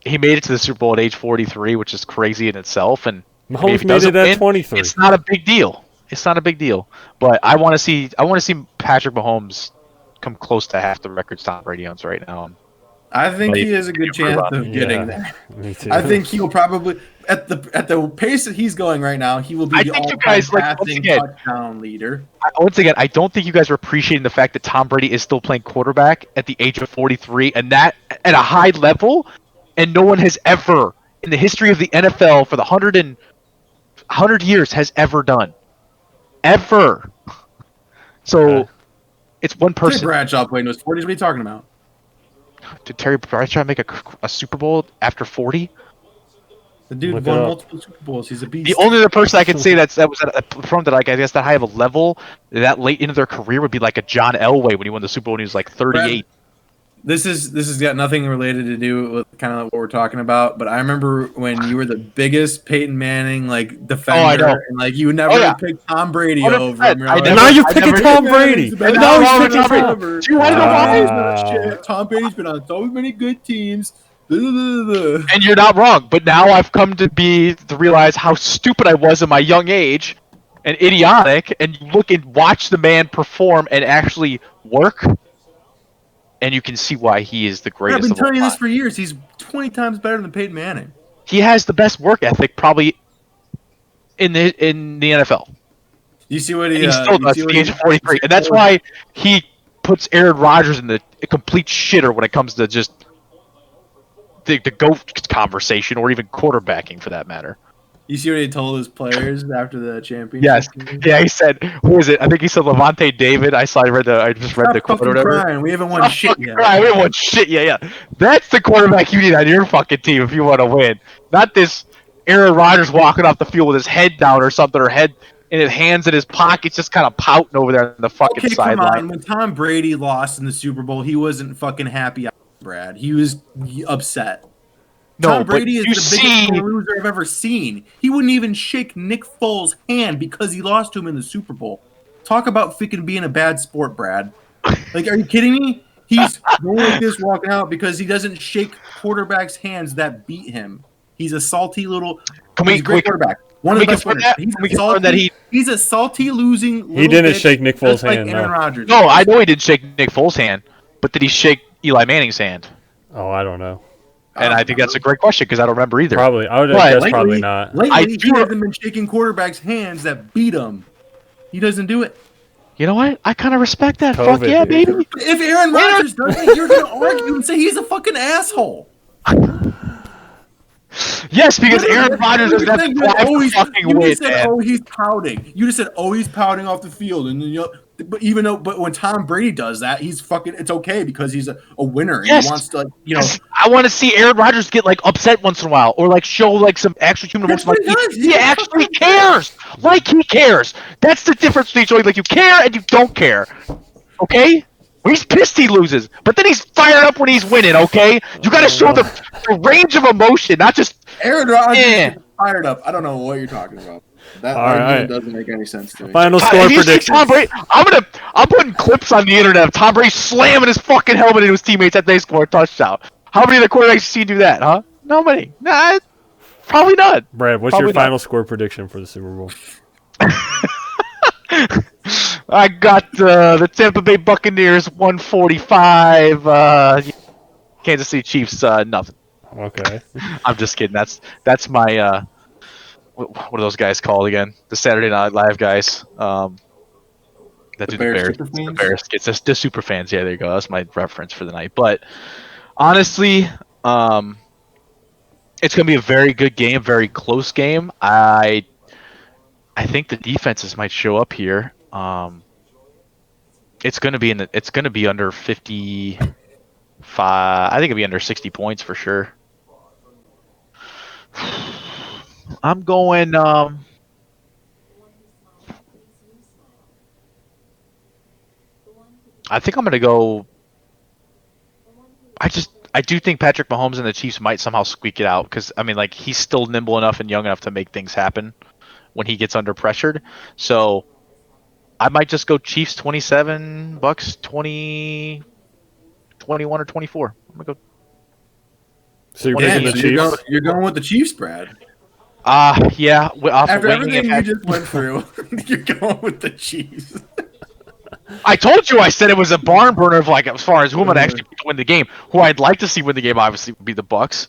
he made it to the Super Bowl at age 43, which is crazy in itself. And I mean, if Mahomes he made doesn't it at win, 23. It's not a big deal. It's not a big deal. But I want to see Patrick Mahomes come close to half the records Tom Brady owns right now. I think he has a good chance of getting there. Me too. I think he'll probably at the pace that he's going right now, he will be I the think you all-time guys, like, once passing again- touchdown leader. Once again, I don't think you guys are appreciating the fact that Tom Brady is still playing quarterback at the age of 43, and that at a high level, and no one has ever in the history of the NFL for the 100 years has ever done. Ever. So Okay. it's one Terry person. Bradshaw played in his 40s. What are you talking about? Did Terry Bradshaw make a Super Bowl after 40? The dude Look it won up. multiple Super Bowls. He's a beast. The only other person I could say that was from that, like, I guess that high of a level, that late into their career would be like a John Elway when he won the Super Bowl when he was like 38. This has got nothing related to do with kind of what we're talking about, but I remember when you were the biggest Peyton Manning defender, know. and you never picked Tom Brady 100%. over him. You're I like, never- now you're I picking never- Tom Brady. He's been And now on he's picking Tom Tom. Brady. Do you want to know why? Wow. Tom Brady's been on so many good teams. Blah, blah, blah, blah. And you're not wrong, but now I've come to realize how stupid I was in my young age and idiotic, and you look and watch the man perform and actually work, and you can see why he is the I've greatest been of all telling you this time. for years. He's 20 times better than Peyton Manning. He has the best work ethic probably in the NFL. You see what And he he still does at the age of 43, and that's why he puts Aaron Rodgers in the complete shitter when it comes to just the GOAT conversation, or even quarterbacking for that matter. You see what he told his players after the championship? Yes. Yeah, he said, who is it? I think he said Levante David. I just read Stop the quote or fucking whatever. crying. We haven't won Stop shit fucking yet. crying. We haven't won shit yet. Yeah. That's the quarterback you need on your fucking team if you want to win. Not this Aaron Rodgers walking off the field with his head down or something, or head in his hands in his pockets, just kind of pouting over there on the fucking Okay, come on. sideline. When Tom Brady lost in the Super Bowl, he wasn't fucking happy, Brad. He was upset. No, Tom but Brady is you the see, biggest loser I've ever seen. He wouldn't even shake Nick Foles' hand because he lost to him in the Super Bowl. Talk about freaking being a bad sport, Brad. Like, are you kidding me? He's going like this walking out because he doesn't shake quarterbacks' hands that beat him. He's a salty little. He's a great quarterback. One of the best winners. He's a salty losing. He didn't shake Nick Foles' hand. Aaron No. Rodgers. no, I know he didn't shake Nick Foles' hand, but did he shake Eli Manning's hand? Oh, I don't know. And I think that's a great question because I don't remember either. Probably. I would But guess probably not. Lately, he hasn't been shaking quarterbacks' hands that beat him. He doesn't do it. You know what? I kind of respect that. COVID, Fuck yeah, dude. baby. If Aaron Rodgers does it, you're going to argue and say he's a fucking asshole. Yes, because Aaron Rodgers doesn't have to fucking You win, just said, man. oh, he's pouting. You just said, oh, he's pouting off the field. And but when Tom Brady does that, he's fucking, it's okay because he's a winner. And Yes. he wants to, Yes, I want to see Aaron Rodgers get upset once in a while, or show some actual human That's emotion. what he does. He actually cares. He cares. That's the difference between showing you care and you don't care. Okay? He's pissed he loses, but then he's fired up when he's winning. Okay? You got to show the range of emotion, not just. Aaron Rodgers Yeah. gets fired up. I don't know what you're talking about. That All argument right. doesn't make any sense to me. Final score Have you seen prediction. Tom Brady? I'm putting clips on the internet of Tom Brady slamming his fucking helmet into his teammates after they score a touchdown. How many of the quarterbacks you see do that, huh? Nobody. Nah, probably not. Brad, what's Probably your not. final score prediction for the Super Bowl? I got the Tampa Bay Buccaneers 145. Kansas City Chiefs nothing. Okay. I'm just kidding. That's my what are those guys called again? The Saturday Night Live guys. That The do the Bears Bears. super The fans? Bears gets the super fans. Yeah, there you go. That's my reference for the night. But honestly, it's going to be a very good game, very close game. I think the defenses might show up here. It's going to be it's going to be under 55. I think it'll be under 60 points for sure. I'm going. I think I'm going to go. I do think Patrick Mahomes and the Chiefs might somehow squeak it out because I mean, like he's still nimble enough and young enough to make things happen when he gets under pressured. So I might just go Chiefs 27, Bucks 20, 21 or 24. I'm gonna go. So you're Damn, picking the so Chiefs? you're going with the Chiefs, Brad. Yeah. Off After winging everything it, you just went through, you're going with the Chiefs. I told you I said it was a barn burner of like as far as who would actually win the game. Who I'd like to see win the game obviously would be the Bucks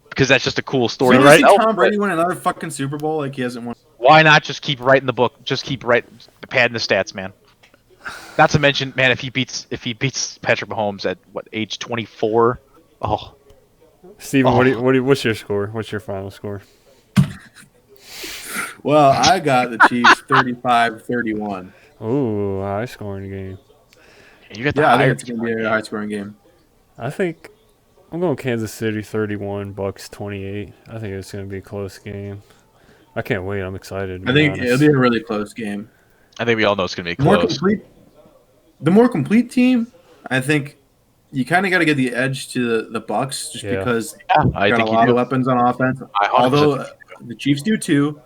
because that's just a cool story. You right? want to see Oh, Tom Brady win another fucking Super Bowl like he hasn't won? why not just keep writing the book? Just keep padding the stats, man. Not to mention, man, if he beats Patrick Mahomes at what age 24, oh, Steven, Oh. what's your score? What's your final score? Well, I got the Chiefs 35-31. Ooh, high scoring game. you got the Yeah, I think higher it's going to be a high-scoring game. I think I'm going Kansas City 31, Bucks 28. I think it's going to be a close game. I can't wait. I'm excited. To I be think honest. it'll be a really close game. I think we all know it's gonna be More close. the more complete team, I think you kind of got to get the edge to the Bucks just Yeah. because Yeah, they I got a think you lot do. of weapons on offense. I 100% Although the Chiefs do too,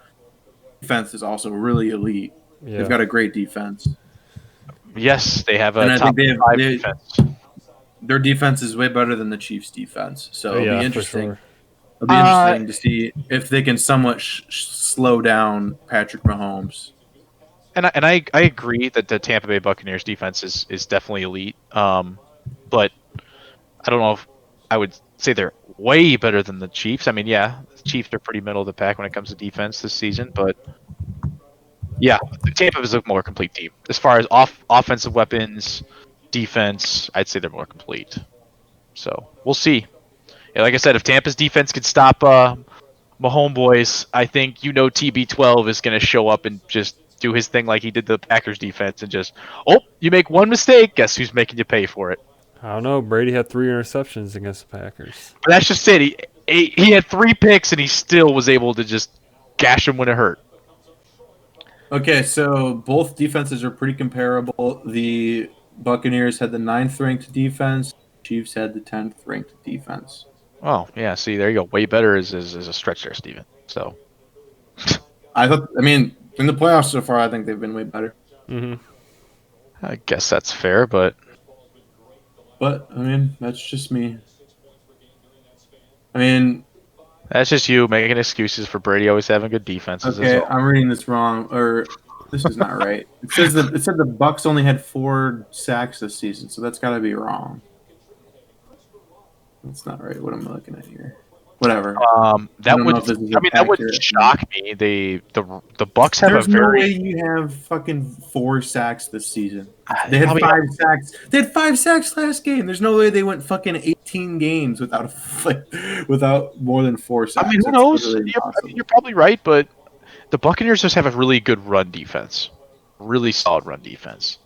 defense is also really elite. Yeah. They've got a great defense. Yes, they have And a I top think 5 they- defense. Their defense is way better than the Chiefs' defense. So it'll yeah, be for interesting. sure. It'll be interesting to see if they can somewhat slow down Patrick Mahomes. And I agree that the Tampa Bay Buccaneers defense is definitely elite. But I don't know if I would say they're way better than the Chiefs. I mean, yeah, the Chiefs are pretty middle of the pack when it comes to defense this season, but yeah, Tampa is a more complete team as far as offensive weapons, defense. I'd say they're more complete. So we'll see. Yeah, like I said, if Tampa's defense could stop Mahomes boys, I think TB12 is going to show up and just do his thing like he did the Packers defense and just, you make one mistake, guess who's making you pay for it? I don't know. Brady had 3 interceptions against the Packers. But that's just it. He had 3 picks and he still was able to just gash him when it hurt. Okay, so both defenses are pretty comparable. The Buccaneers had the 9th ranked defense. Chiefs had the 10th ranked defense. Oh, yeah, see, there you go. Way better is a stretch there, Steven. So I mean, in the playoffs so far, I think they've been way better. Mm-hmm. I guess that's fair, but But, I mean, that's just me. I mean, that's just you making excuses for Brady always having good defenses. okay, As well. I'm reading this wrong, or this is not right. It said the Bucks only had 4 sacks this season, so that's got to be wrong. That's not right. What am I looking at here? Whatever. That don't would. know if this is That would accurate. shock me. The Bucks have There's a no very. way you have fucking 4 sacks this season. They They had probably 5 sacks. They had 5 sacks last game. There's no way they went fucking 18 games without more than 4 sacks. I mean, who That's knows? literally impossible. You're probably right, but the Buccaneers just have a really good run defense, really solid run defense.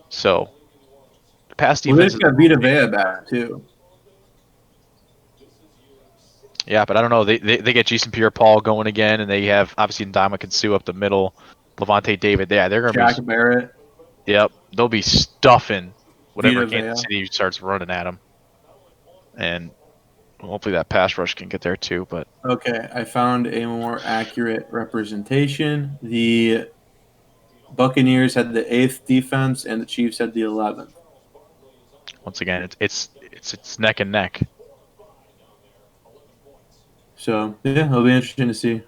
So, the pass Well, they defense. just got Vita Vea back too. Yeah, but I don't know. They get Jason Pierre-Paul going again, and they have obviously Ndamukong Suh up the middle, Levante David. Yeah, they're gonna Jack Barrett. Yep, they'll be stuffing whatever Vita Kansas Vea. City starts running at them. And Hopefully that pass rush can get there too. But Okay, I found a more accurate representation. The Buccaneers had the 8th defense, and the Chiefs had the 11th. once again, it's neck and neck. So yeah, it'll be interesting to see.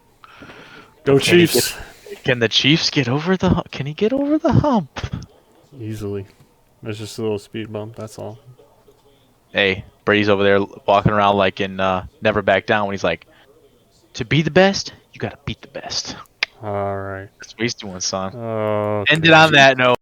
Go Can he Chiefs! Can the Chiefs get over the? Can he get over the hump? Easily. There's just a little speed bump. That's all. Hey, Brady's over there walking around like in Never Back Down when he's like, to be the best, you got to beat the best. All right. That's what he's doing, son. Oh. Ended on that note.